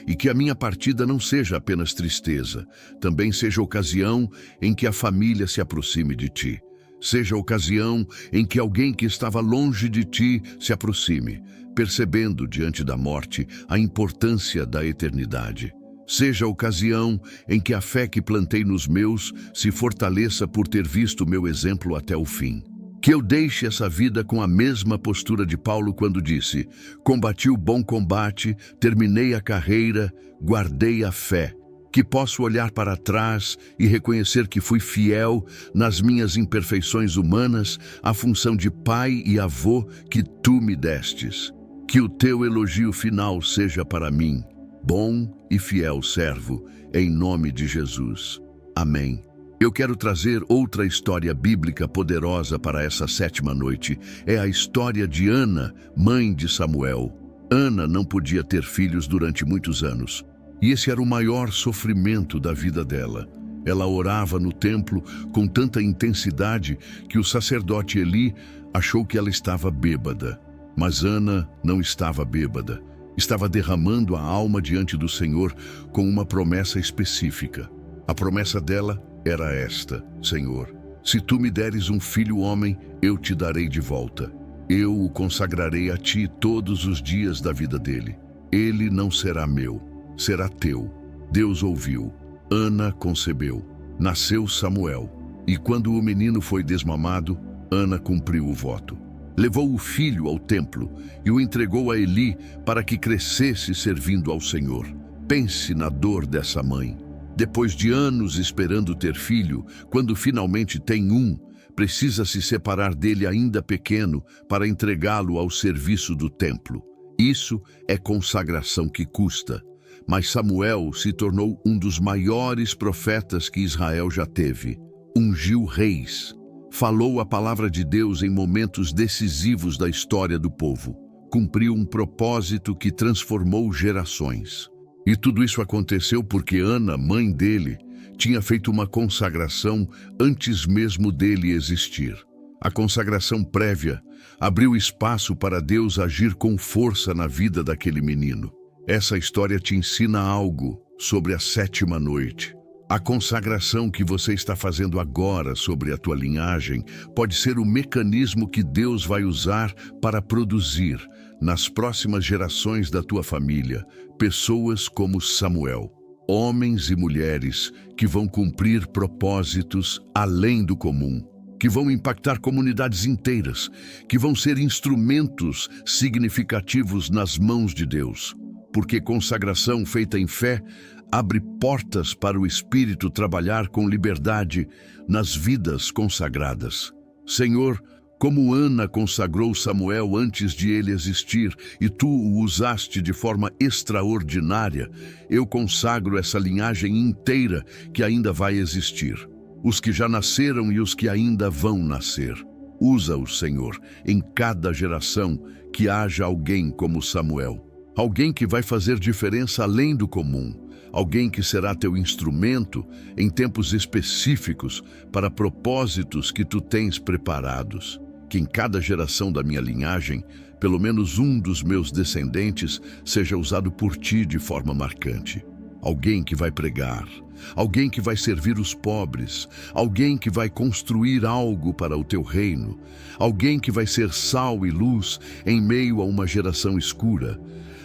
E que a minha partida não seja apenas tristeza, também seja ocasião em que a família se aproxime de ti. Seja ocasião em que alguém que estava longe de ti se aproxime, percebendo diante da morte a importância da eternidade. Seja a ocasião em que a fé que plantei nos meus se fortaleça por ter visto meu exemplo até o fim. Que eu deixe essa vida com a mesma postura de Paulo quando disse: combati o bom combate, terminei a carreira, guardei a fé. Que posso olhar para trás e reconhecer que fui fiel nas minhas imperfeições humanas à função de pai e avô que tu me destes. Que o teu elogio final seja para mim: bom e fiel servo, em nome de Jesus. Amém. Eu quero trazer outra história bíblica poderosa para essa 7ª noite. É a história de Ana, mãe de Samuel. Ana não podia ter filhos durante muitos anos. E esse era o maior sofrimento da vida dela. Ela orava no templo com tanta intensidade que o sacerdote Eli achou que ela estava bêbada. Mas Ana não estava bêbada. Estava derramando a alma diante do Senhor com uma promessa específica. A promessa dela era esta: Senhor, se tu me deres um filho homem, eu te darei de volta. Eu o consagrarei a ti todos os dias da vida dele. Ele não será meu, será teu. Deus ouviu. Ana concebeu. Nasceu Samuel. E quando o menino foi desmamado, Ana cumpriu o voto. Levou o filho ao templo e o entregou a Eli para que crescesse servindo ao Senhor. Pense na dor dessa mãe. Depois de anos esperando ter filho, quando finalmente tem um, precisa se separar dele ainda pequeno para entregá-lo ao serviço do templo. Isso é consagração que custa. Mas Samuel se tornou um dos maiores profetas que Israel já teve. Ungiu reis. Falou a palavra de Deus em momentos decisivos da história do povo. Cumpriu um propósito que transformou gerações. E tudo isso aconteceu porque Ana, mãe dele, tinha feito uma consagração antes mesmo dele existir. A consagração prévia abriu espaço para Deus agir com força na vida daquele menino. Essa história te ensina algo sobre a sétima noite. A consagração que você está fazendo agora sobre a tua linhagem pode ser o mecanismo que Deus vai usar para produzir, nas próximas gerações da tua família, pessoas como Samuel. Homens e mulheres que vão cumprir propósitos além do comum, que vão impactar comunidades inteiras, que vão ser instrumentos significativos nas mãos de Deus. Porque consagração feita em fé abre portas para o Espírito trabalhar com liberdade nas vidas consagradas. Senhor, como Ana consagrou Samuel antes de ele existir e tu o usaste de forma extraordinária, eu consagro essa linhagem inteira que ainda vai existir. Os que já nasceram e os que ainda vão nascer. Usa-os, Senhor, em cada geração que haja alguém como Samuel. Alguém que vai fazer diferença além do comum. Alguém que será teu instrumento em tempos específicos para propósitos que tu tens preparados. Que em cada geração da minha linhagem, pelo menos um dos meus descendentes seja usado por ti de forma marcante. Alguém que vai pregar, alguém que vai servir os pobres, alguém que vai construir algo para o teu reino, alguém que vai ser sal e luz em meio a uma geração escura,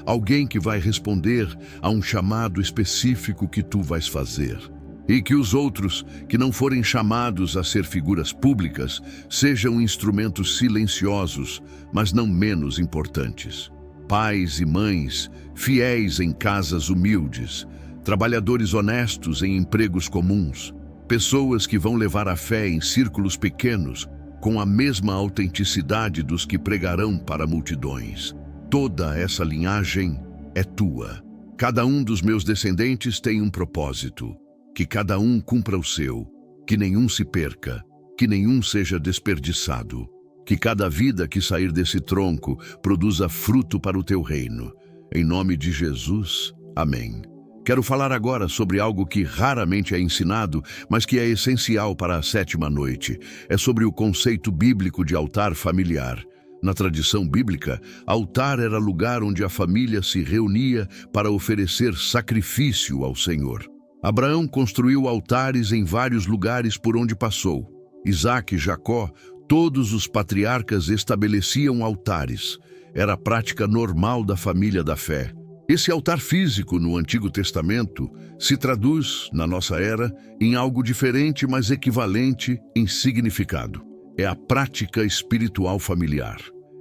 alguém que vai responder a um chamado específico que tu vais fazer. E que os outros, que não forem chamados a ser figuras públicas, sejam instrumentos silenciosos, mas não menos importantes. Pais e mães, fiéis em casas humildes, trabalhadores honestos em empregos comuns, pessoas que vão levar a fé em círculos pequenos, com a mesma autenticidade dos que pregarão para multidões. Toda essa linhagem é tua. Cada um dos meus descendentes tem um propósito. Que cada um cumpra o seu, que nenhum se perca, que nenhum seja desperdiçado. Que cada vida que sair desse tronco produza fruto para o teu reino. Em nome de Jesus, amém. Quero falar agora sobre algo que raramente é ensinado, mas que é essencial para a sétima noite. É sobre o conceito bíblico de altar familiar. Na tradição bíblica, altar era lugar onde a família se reunia para oferecer sacrifício ao Senhor. Abraão construiu altares em vários lugares por onde passou. Isaac e Jacó, todos os patriarcas estabeleciam altares. Era a prática normal da família da fé. Esse altar físico no Antigo Testamento se traduz, na nossa era, em algo diferente, mas equivalente em significado. É a prática espiritual familiar.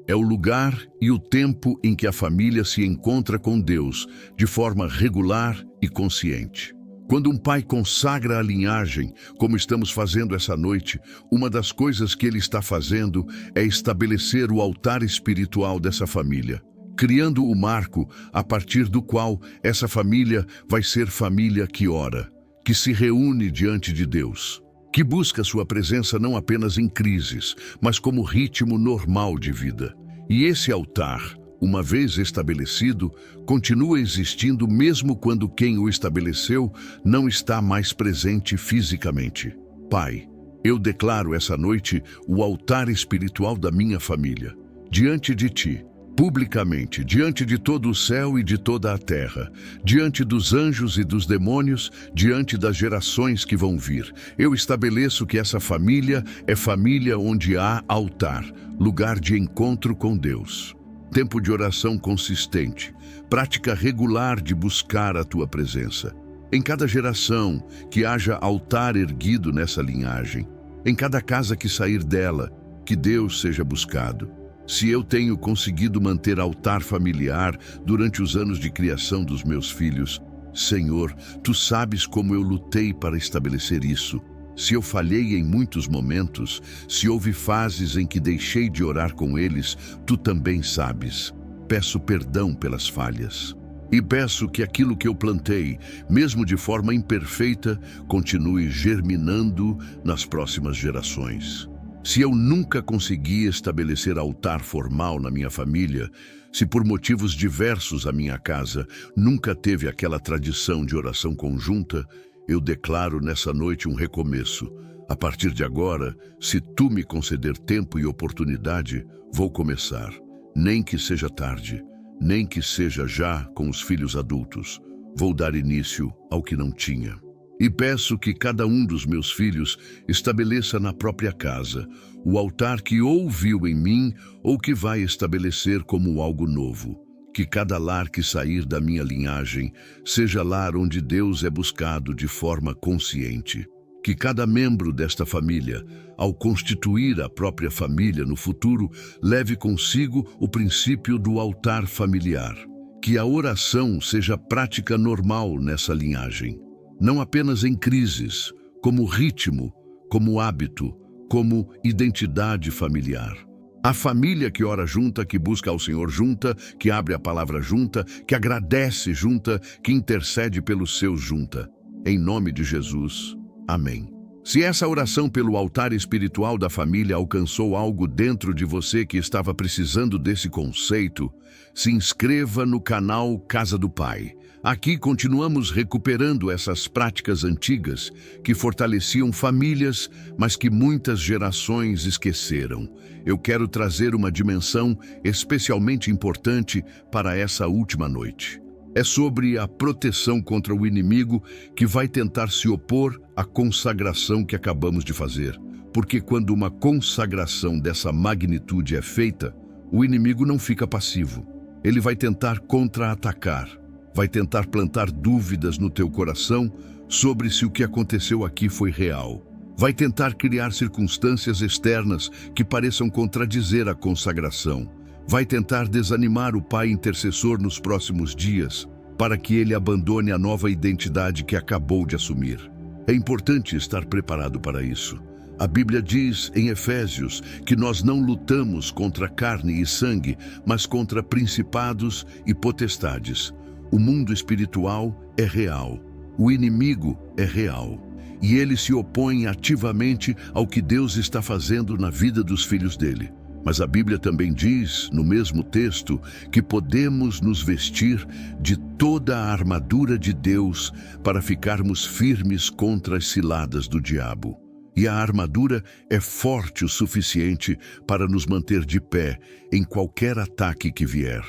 É o lugar e o tempo em que a família se encontra com Deus de forma regular e consciente. Quando um pai consagra a linhagem, como estamos fazendo essa noite, uma das coisas que ele está fazendo é estabelecer o altar espiritual dessa família, criando o marco a partir do qual essa família vai ser família que ora, que se reúne diante de Deus, que busca sua presença não apenas em crises, mas como ritmo normal de vida. E esse altar, uma vez estabelecido, continua existindo mesmo quando quem o estabeleceu não está mais presente fisicamente. Pai, eu declaro essa noite o altar espiritual da minha família, diante de ti, publicamente, diante de todo o céu e de toda a terra, diante dos anjos e dos demônios, diante das gerações que vão vir. Eu estabeleço que essa família é família onde há altar, lugar de encontro com Deus. Tempo de oração consistente, prática regular de buscar a tua presença. Em cada geração, que haja altar erguido nessa linhagem. Em cada casa que sair dela, que Deus seja buscado. Se eu tenho conseguido manter altar familiar durante os anos de criação dos meus filhos, Senhor, tu sabes como eu lutei para estabelecer isso. Se eu falhei em muitos momentos, se houve fases em que deixei de orar com eles, tu também sabes. Peço perdão pelas falhas. E peço que aquilo que eu plantei, mesmo de forma imperfeita, continue germinando nas próximas gerações. Se eu nunca consegui estabelecer altar formal na minha família, se por motivos diversos a minha casa nunca teve aquela tradição de oração conjunta, eu declaro nessa noite um recomeço. A partir de agora, se tu me conceder tempo e oportunidade, vou começar. Nem que seja tarde, nem que seja já com os filhos adultos. Vou dar início ao que não tinha. E peço que cada um dos meus filhos estabeleça na própria casa o altar que ou viu em mim ou que vai estabelecer como algo novo. Que cada lar que sair da minha linhagem seja lar onde Deus é buscado de forma consciente. Que cada membro desta família, ao constituir a própria família no futuro, leve consigo o princípio do altar familiar. Que a oração seja prática normal nessa linhagem. Não apenas em crises, como ritmo, como hábito, como identidade familiar. A família que ora junta, que busca ao Senhor junta, que abre a palavra junta, que agradece junta, que intercede pelos seus junta. Em nome de Jesus. Amém. Se essa oração pelo altar espiritual da família alcançou algo dentro de você que estava precisando desse conceito, se inscreva no canal Casa do Pai. Aqui continuamos recuperando essas práticas antigas que fortaleciam famílias, mas que muitas gerações esqueceram. Eu quero trazer uma dimensão especialmente importante para essa última noite. É sobre a proteção contra o inimigo que vai tentar se opor à consagração que acabamos de fazer. Porque quando uma consagração dessa magnitude é feita, o inimigo não fica passivo. Ele vai tentar contra-atacar. Vai tentar plantar dúvidas no teu coração sobre se o que aconteceu aqui foi real. Vai tentar criar circunstâncias externas que pareçam contradizer a consagração. Vai tentar desanimar o pai intercessor nos próximos dias, para que ele abandone a nova identidade que acabou de assumir. É importante estar preparado para isso. A Bíblia diz em Efésios que nós não lutamos contra carne e sangue, mas contra principados e potestades. O mundo espiritual é real, o inimigo é real, e ele se opõe ativamente ao que Deus está fazendo na vida dos filhos dele. Mas a Bíblia também diz, no mesmo texto, que podemos nos vestir de toda a armadura de Deus para ficarmos firmes contra as ciladas do diabo. E a armadura é forte o suficiente para nos manter de pé em qualquer ataque que vier.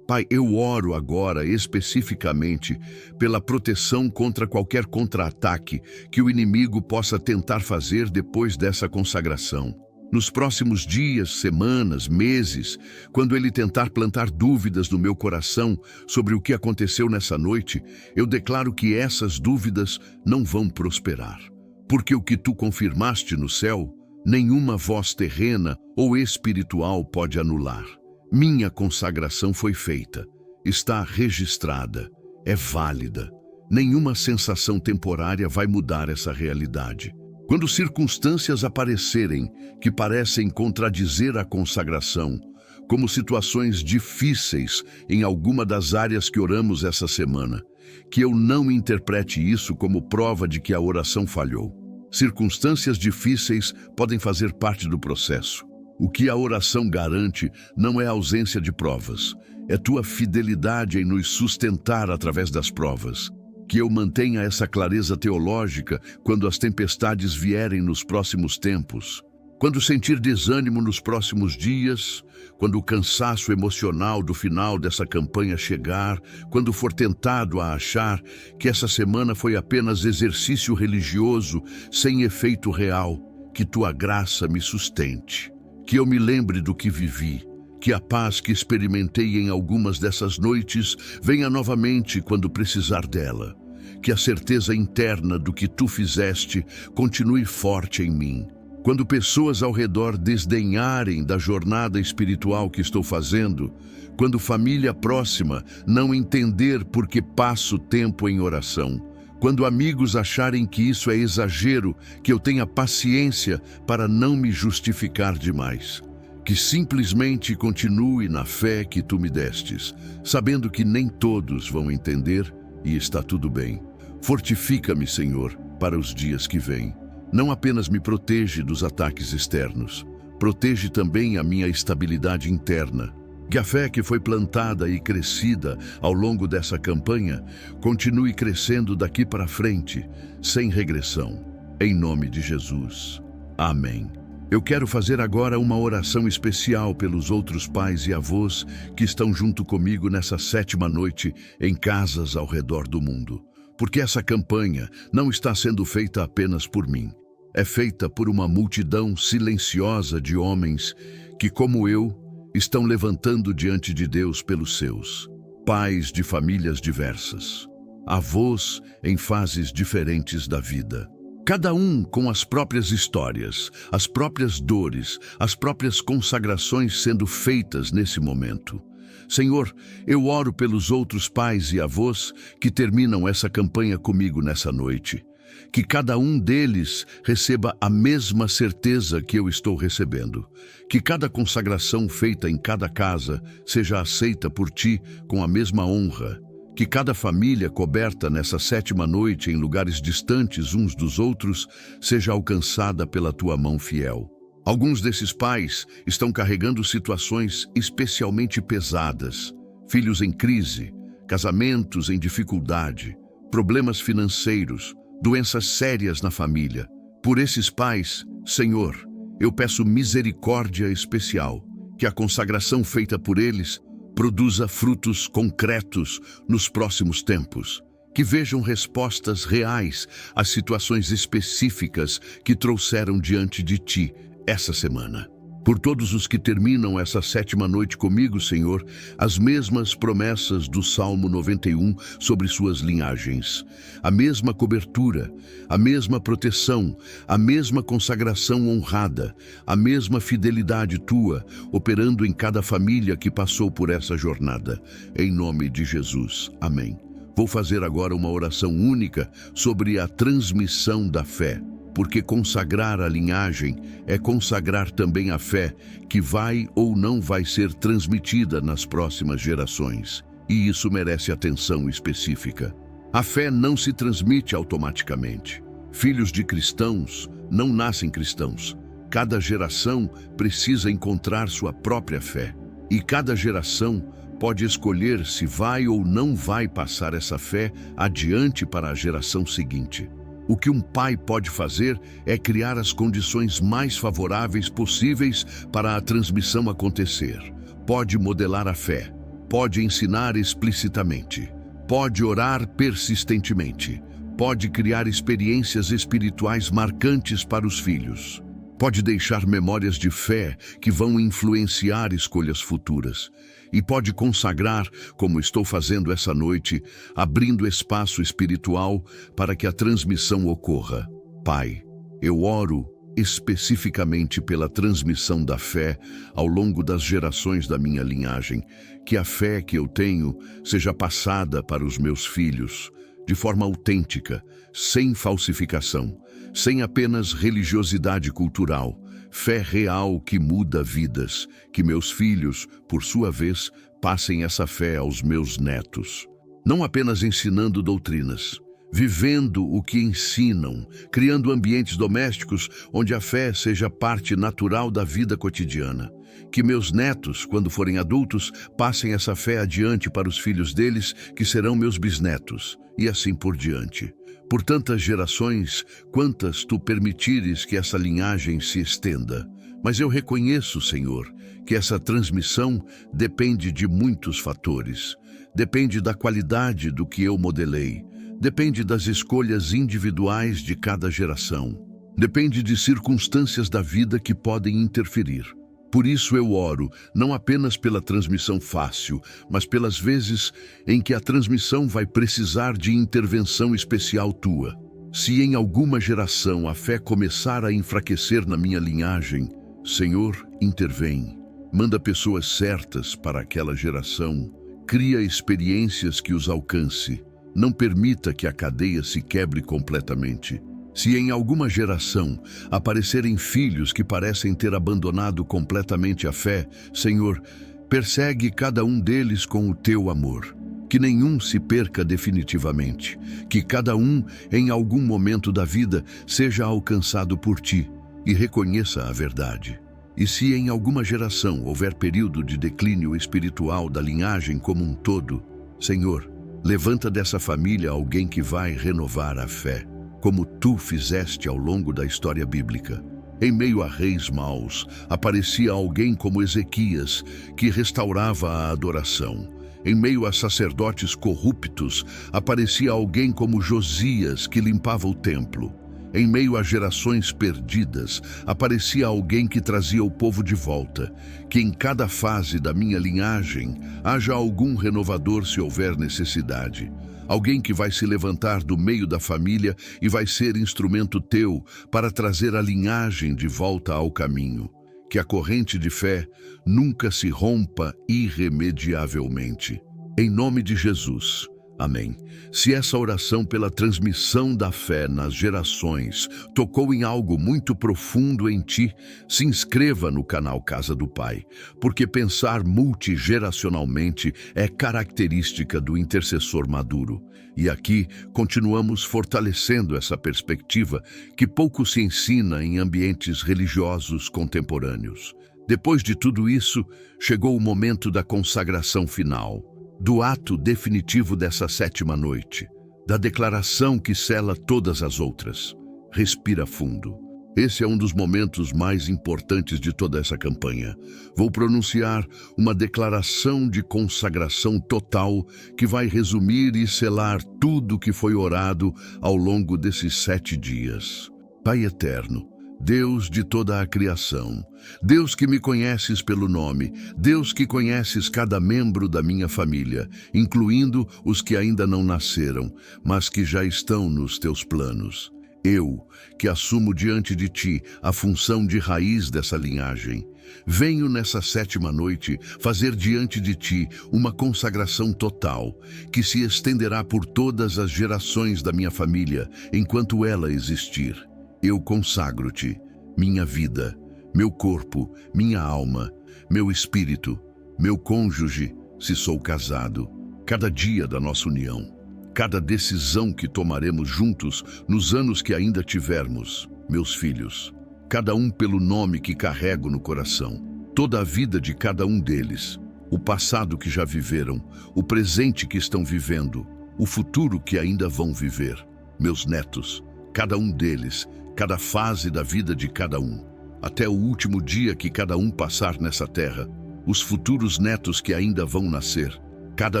Pai, eu oro agora especificamente pela proteção contra qualquer contra-ataque que o inimigo possa tentar fazer depois dessa consagração. Nos próximos dias, semanas, meses, quando ele tentar plantar dúvidas no meu coração sobre o que aconteceu nessa noite, eu declaro que essas dúvidas não vão prosperar. Porque o que tu confirmaste no céu, nenhuma voz terrena ou espiritual pode anular. Minha consagração foi feita, está registrada, é válida. Nenhuma sensação temporária vai mudar essa realidade. Quando circunstâncias aparecerem que parecem contradizer a consagração, como situações difíceis em alguma das áreas que oramos essa semana, que eu não interprete isso como prova de que a oração falhou. Circunstâncias difíceis podem fazer parte do processo. O que a oração garante não é a ausência de provas, é tua fidelidade em nos sustentar através das provas. Que eu mantenha essa clareza teológica quando as tempestades vierem nos próximos tempos. Quando sentir desânimo nos próximos dias, quando o cansaço emocional do final dessa campanha chegar, quando for tentado a achar que essa semana foi apenas exercício religioso sem efeito real, que tua graça me sustente. Que eu me lembre do que vivi, que a paz que experimentei em algumas dessas noites venha novamente quando precisar dela. Que a certeza interna do que tu fizeste continue forte em mim. Quando pessoas ao redor desdenharem da jornada espiritual que estou fazendo, quando família próxima não entender por que passo tempo em oração, quando amigos acharem que isso é exagero, que eu tenha paciência para não me justificar demais. Que simplesmente continue na fé que tu me destes, sabendo que nem todos vão entender e está tudo bem. Fortifica-me, Senhor, para os dias que vêm. Não apenas me protege dos ataques externos, protege também a minha estabilidade interna. Que a fé que foi plantada e crescida ao longo dessa campanha continue crescendo daqui para frente, sem regressão. Em nome de Jesus. Amém. Eu quero fazer agora uma oração especial pelos outros pais e avós que estão junto comigo nessa 7ª noite em casas ao redor do mundo. Porque essa campanha não está sendo feita apenas por mim. É feita por uma multidão silenciosa de homens que, como eu, estão levantando diante de Deus pelos seus. Pais de famílias diversas. Avós em fases diferentes da vida. Cada um com as próprias histórias, as próprias dores, as próprias consagrações sendo feitas nesse momento. Senhor, eu oro pelos outros pais e avós que terminam essa campanha comigo nessa noite. Que cada um deles receba a mesma certeza que eu estou recebendo. Que cada consagração feita em cada casa seja aceita por Ti com a mesma honra. Que cada família coberta nessa 7ª noite em lugares distantes uns dos outros seja alcançada pela Tua mão fiel. Alguns desses pais estão carregando situações especialmente pesadas, filhos em crise, casamentos em dificuldade, problemas financeiros, doenças sérias na família. Por esses pais, Senhor, eu peço misericórdia especial, que a consagração feita por eles produza frutos concretos nos próximos tempos, que vejam respostas reais às situações específicas que trouxeram diante de Ti essa semana. Por todos os que terminam essa 7ª noite comigo, Senhor, as mesmas promessas do Salmo 91 sobre suas linhagens, a mesma cobertura, a mesma proteção, a mesma consagração honrada, a mesma fidelidade Tua, operando em cada família que passou por essa jornada. Em nome de Jesus. Amém. Vou fazer agora uma oração única sobre a transmissão da fé. Porque consagrar a linhagem é consagrar também a fé que vai ou não vai ser transmitida nas próximas gerações. E isso merece atenção específica. A fé não se transmite automaticamente. Filhos de cristãos não nascem cristãos. Cada geração precisa encontrar sua própria fé. E cada geração pode escolher se vai ou não vai passar essa fé adiante para a geração seguinte. O que um pai pode fazer é criar as condições mais favoráveis possíveis para a transmissão acontecer. Pode modelar a fé, pode ensinar explicitamente, pode orar persistentemente, pode criar experiências espirituais marcantes para os filhos, pode deixar memórias de fé que vão influenciar escolhas futuras. E pode consagrar, como estou fazendo essa noite, abrindo espaço espiritual para que a transmissão ocorra. Pai, eu oro especificamente pela transmissão da fé ao longo das gerações da minha linhagem, que a fé que eu tenho seja passada para os meus filhos, de forma autêntica, sem falsificação, sem apenas religiosidade cultural, fé real que muda vidas, que meus filhos, por sua vez, passem essa fé aos meus netos. Não apenas ensinando doutrinas, vivendo o que ensinam, criando ambientes domésticos onde a fé seja parte natural da vida cotidiana. Que meus netos, quando forem adultos, passem essa fé adiante para os filhos deles, que serão meus bisnetos, e assim por diante. Por tantas gerações, quantas Tu permitires que essa linhagem se estenda. Mas eu reconheço, Senhor, que essa transmissão depende de muitos fatores. Depende da qualidade do que eu modelei. Depende das escolhas individuais de cada geração. Depende de circunstâncias da vida que podem interferir. Por isso eu oro, não apenas pela transmissão fácil, mas pelas vezes em que a transmissão vai precisar de intervenção especial Tua. Se em alguma geração a fé começar a enfraquecer na minha linhagem, Senhor, intervém. Manda pessoas certas para aquela geração. Cria experiências que os alcance. Não permita que a cadeia se quebre completamente. Se em alguma geração aparecerem filhos que parecem ter abandonado completamente a fé, Senhor, persegue cada um deles com o Teu amor. Que nenhum se perca definitivamente. Que cada um, em algum momento da vida, seja alcançado por Ti e reconheça a verdade. E se em alguma geração houver período de declínio espiritual da linhagem como um todo, Senhor, levanta dessa família alguém que vai renovar a fé, como Tu fizeste ao longo da história bíblica. Em meio a reis maus, aparecia alguém como Ezequias, que restaurava a adoração. Em meio a sacerdotes corruptos, aparecia alguém como Josias, que limpava o templo. Em meio a gerações perdidas, aparecia alguém que trazia o povo de volta. Que em cada fase da minha linhagem haja algum renovador se houver necessidade. Alguém que vai se levantar do meio da família e vai ser instrumento teu para trazer a linhagem de volta ao caminho. Que a corrente de fé nunca se rompa irremediavelmente. Em nome de Jesus. Amém. Se essa oração pela transmissão da fé nas gerações tocou em algo muito profundo em ti, se inscreva no canal Casa do Pai, porque pensar multigeracionalmente é característica do intercessor maduro. E aqui continuamos fortalecendo essa perspectiva que pouco se ensina em ambientes religiosos contemporâneos. Depois de tudo isso, chegou o momento da consagração final, do ato definitivo dessa 7ª noite, da declaração que sela todas as outras. Respira fundo. Esse é um dos momentos mais importantes de toda essa campanha. Vou pronunciar uma declaração de consagração total que vai resumir e selar tudo que foi orado ao longo desses 7 dias. Pai eterno, Deus de toda a criação, Deus que me conheces pelo nome, Deus que conheces cada membro da minha família, incluindo os que ainda não nasceram, mas que já estão nos teus planos. Eu, que assumo diante de ti a função de raiz dessa linhagem, venho nessa 7ª noite fazer diante de ti uma consagração total, que se estenderá por todas as gerações da minha família, enquanto ela existir. Eu consagro-te, minha vida, meu corpo, minha alma, meu espírito, meu cônjuge, se sou casado, cada dia da nossa união, cada decisão que tomaremos juntos nos anos que ainda tivermos, meus filhos, cada um pelo nome que carrego no coração, toda a vida de cada um deles, o passado que já viveram, o presente que estão vivendo, o futuro que ainda vão viver, meus netos, cada um deles, cada fase da vida de cada um, até o último dia que cada um passar nessa terra, os futuros netos que ainda vão nascer, cada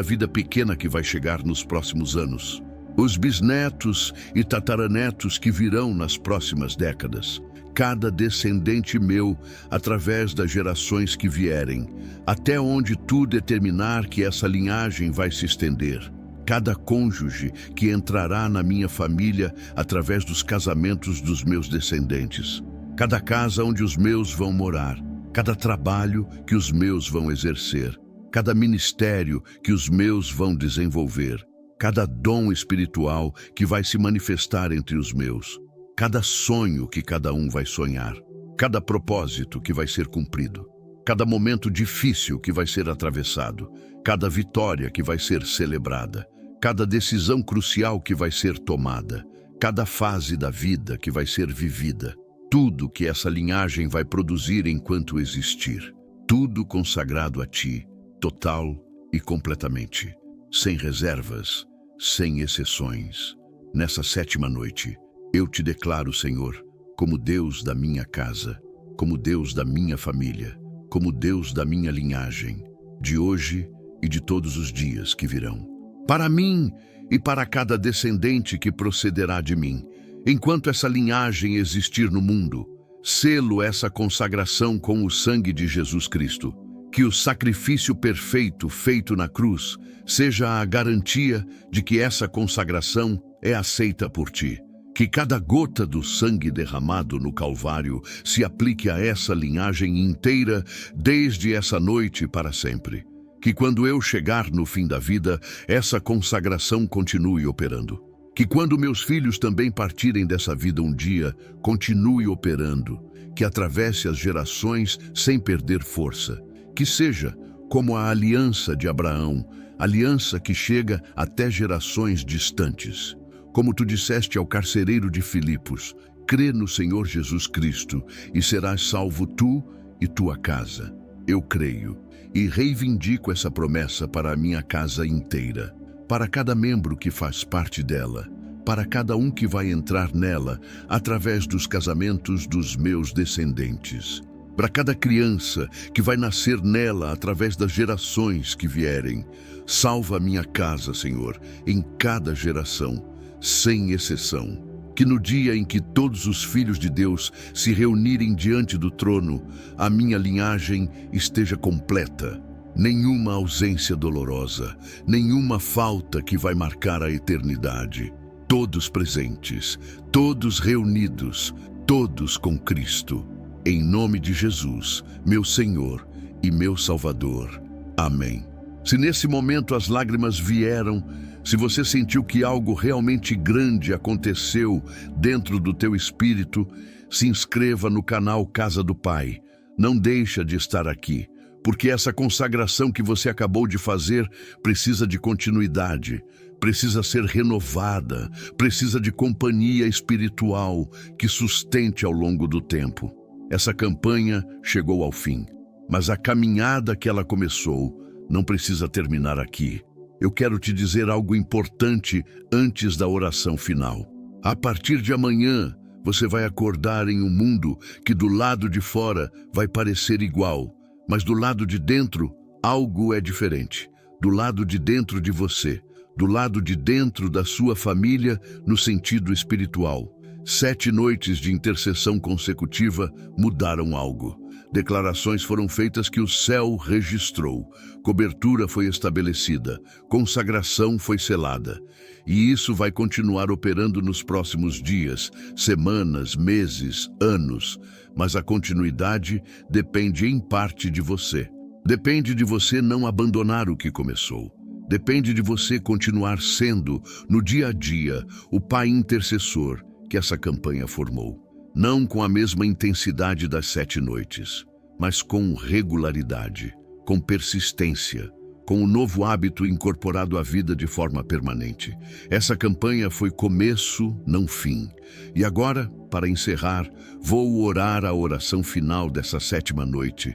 vida pequena que vai chegar nos próximos anos, os bisnetos e tataranetos que virão nas próximas décadas, cada descendente meu através das gerações que vierem, até onde tu determinar que essa linhagem vai se estender. Cada cônjuge que entrará na minha família através dos casamentos dos meus descendentes, cada casa onde os meus vão morar, cada trabalho que os meus vão exercer, cada ministério que os meus vão desenvolver, cada dom espiritual que vai se manifestar entre os meus, cada sonho que cada um vai sonhar, cada propósito que vai ser cumprido, cada momento difícil que vai ser atravessado, cada vitória que vai ser celebrada, cada decisão crucial que vai ser tomada, cada fase da vida que vai ser vivida, tudo que essa linhagem vai produzir enquanto existir, tudo consagrado a ti, total e completamente, sem reservas, sem exceções. Nessa 7ª noite, eu te declaro, Senhor, como Deus da minha casa, como Deus da minha família, como Deus da minha linhagem, de hoje e de todos os dias que virão. Para mim e para cada descendente que procederá de mim, enquanto essa linhagem existir no mundo, selo essa consagração com o sangue de Jesus Cristo. Que o sacrifício perfeito feito na cruz seja a garantia de que essa consagração é aceita por ti. Que cada gota do sangue derramado no Calvário se aplique a essa linhagem inteira, desde essa noite para sempre. Que quando eu chegar no fim da vida, essa consagração continue operando. Que quando meus filhos também partirem dessa vida um dia, continue operando. Que atravesse as gerações sem perder força. Que seja como a aliança de Abraão, aliança que chega até gerações distantes. Como tu disseste ao carcereiro de Filipos, crê no Senhor Jesus Cristo e serás salvo tu e tua casa. Eu creio e reivindico essa promessa para a minha casa inteira, para cada membro que faz parte dela, para cada um que vai entrar nela através dos casamentos dos meus descendentes. Para cada criança que vai nascer nela através das gerações que vierem. Salva a minha casa, Senhor, em cada geração, sem exceção. Que no dia em que todos os filhos de Deus se reunirem diante do trono, a minha linhagem esteja completa. Nenhuma ausência dolorosa, nenhuma falta que vai marcar a eternidade. Todos presentes, todos reunidos, todos com Cristo. Em nome de Jesus, meu Senhor e meu Salvador. Amém. Se nesse momento as lágrimas vieram, se você sentiu que algo realmente grande aconteceu dentro do teu espírito, se inscreva no canal Casa do Pai. Não deixa de estar aqui, porque essa consagração que você acabou de fazer precisa de continuidade, precisa ser renovada, precisa de companhia espiritual que sustente ao longo do tempo. Essa campanha chegou ao fim, mas a caminhada que ela começou não precisa terminar aqui. Eu quero te dizer algo importante antes da oração final. A partir de amanhã, você vai acordar em um mundo que do lado de fora vai parecer igual, mas do lado de dentro, algo é diferente. Do lado de dentro de você, do lado de dentro da sua família, no sentido espiritual. 7 noites de intercessão consecutiva mudaram algo. Declarações foram feitas que o céu registrou, cobertura foi estabelecida, consagração foi selada. E isso vai continuar operando nos próximos dias, semanas, meses, anos. Mas a continuidade depende em parte de você. Depende de você não abandonar o que começou. Depende de você continuar sendo, no dia a dia, o pai intercessor que essa campanha formou. Não com a mesma intensidade das 7 noites, mas com regularidade, com persistência, com um novo hábito incorporado à vida de forma permanente. Essa campanha foi começo, não fim. E agora, para encerrar, vou orar a oração final dessa 7ª noite,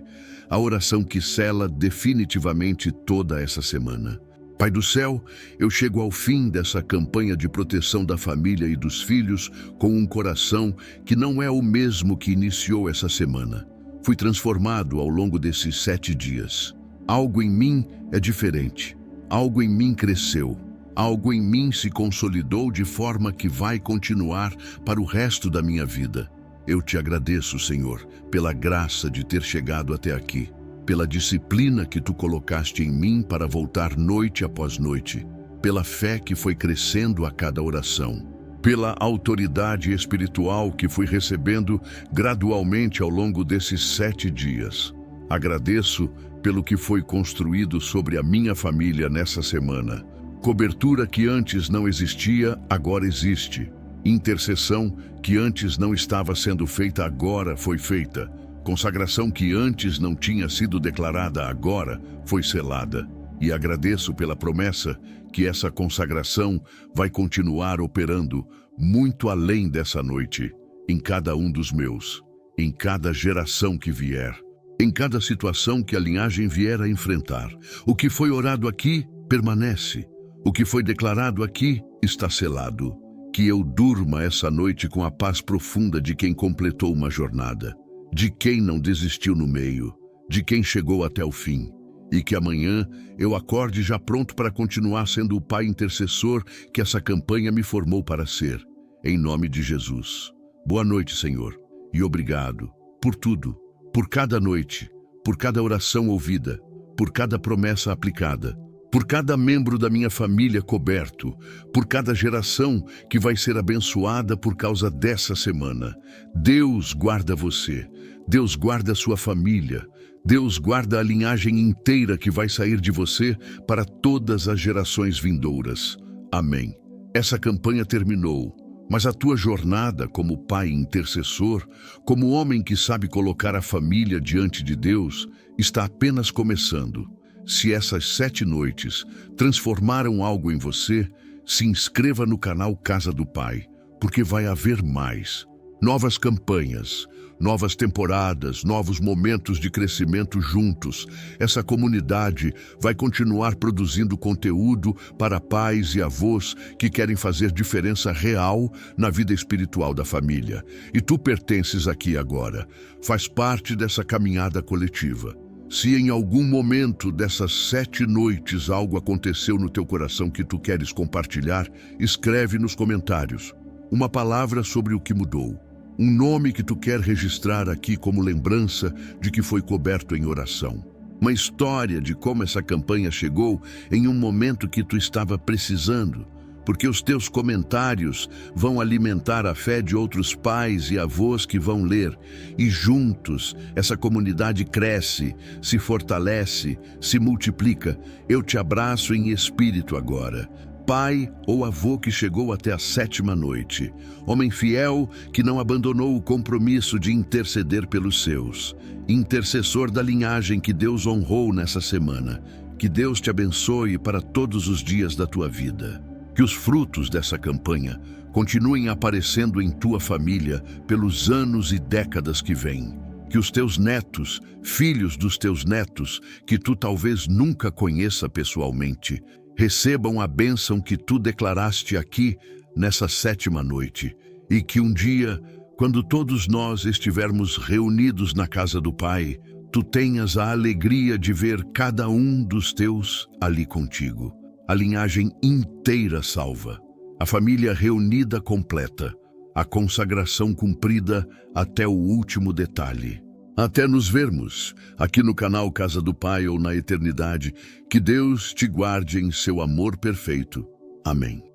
a oração que sela definitivamente toda essa semana. Pai do céu, eu chego ao fim dessa campanha de proteção da família e dos filhos com um coração que não é o mesmo que iniciou essa semana. Fui transformado ao longo desses 7 dias. Algo em mim é diferente. Algo em mim cresceu. Algo em mim se consolidou de forma que vai continuar para o resto da minha vida. Eu te agradeço, Senhor, pela graça de ter chegado até aqui. Pela disciplina que tu colocaste em mim para voltar noite após noite, pela fé que foi crescendo a cada oração, pela autoridade espiritual que fui recebendo gradualmente ao longo desses 7 dias. Agradeço pelo que foi construído sobre a minha família nessa semana. Cobertura que antes não existia, agora existe. Intercessão que antes não estava sendo feita, agora foi feita. Consagração que antes não tinha sido declarada, agora foi selada. E agradeço pela promessa que essa consagração vai continuar operando muito além dessa noite, em cada um dos meus, em cada geração que vier, em cada situação que a linhagem vier a enfrentar. O que foi orado aqui permanece. O que foi declarado aqui está selado. Que eu durma essa noite com a paz profunda de quem completou uma jornada, de quem não desistiu no meio, de quem chegou até o fim, e que amanhã eu acorde já pronto para continuar sendo o pai intercessor que essa campanha me formou para ser, em nome de Jesus. Boa noite, Senhor, e obrigado por tudo, por cada noite, por cada oração ouvida, por cada promessa aplicada, por cada membro da minha família coberto, por cada geração que vai ser abençoada por causa dessa semana. Deus guarda você, Deus guarda a sua família, Deus guarda a linhagem inteira que vai sair de você para todas as gerações vindouras. Amém. Essa campanha terminou, mas a tua jornada como pai intercessor, como homem que sabe colocar a família diante de Deus, está apenas começando. Se essas 7 noites transformaram algo em você, se inscreva no canal Casa do Pai, porque vai haver mais. Novas campanhas, novas temporadas, novos momentos de crescimento juntos. Essa comunidade vai continuar produzindo conteúdo para pais e avós que querem fazer diferença real na vida espiritual da família. E tu pertences aqui agora, faz parte dessa caminhada coletiva. Se em algum momento dessas 7 noites algo aconteceu no teu coração que tu queres compartilhar, escreve nos comentários uma palavra sobre o que mudou. Um nome que tu quer registrar aqui como lembrança de que foi coberto em oração. Uma história de como essa campanha chegou em um momento que tu estava precisando, porque os teus comentários vão alimentar a fé de outros pais e avós que vão ler. E juntos, essa comunidade cresce, se fortalece, se multiplica. Eu te abraço em espírito agora. Pai ou avô que chegou até a 7ª noite, homem fiel que não abandonou o compromisso de interceder pelos seus, intercessor da linhagem que Deus honrou nessa semana. Que Deus te abençoe para todos os dias da tua vida. Que os frutos dessa campanha continuem aparecendo em tua família pelos anos e décadas que vêm. Que os teus netos, filhos dos teus netos, que tu talvez nunca conheça pessoalmente, recebam a bênção que tu declaraste aqui nessa 7ª noite. E que um dia, quando todos nós estivermos reunidos na casa do Pai, tu tenhas a alegria de ver cada um dos teus ali contigo. A linhagem inteira salva, a família reunida completa, a consagração cumprida até o último detalhe. Até nos vermos, aqui no canal Casa do Pai ou na eternidade, que Deus te guarde em seu amor perfeito. Amém.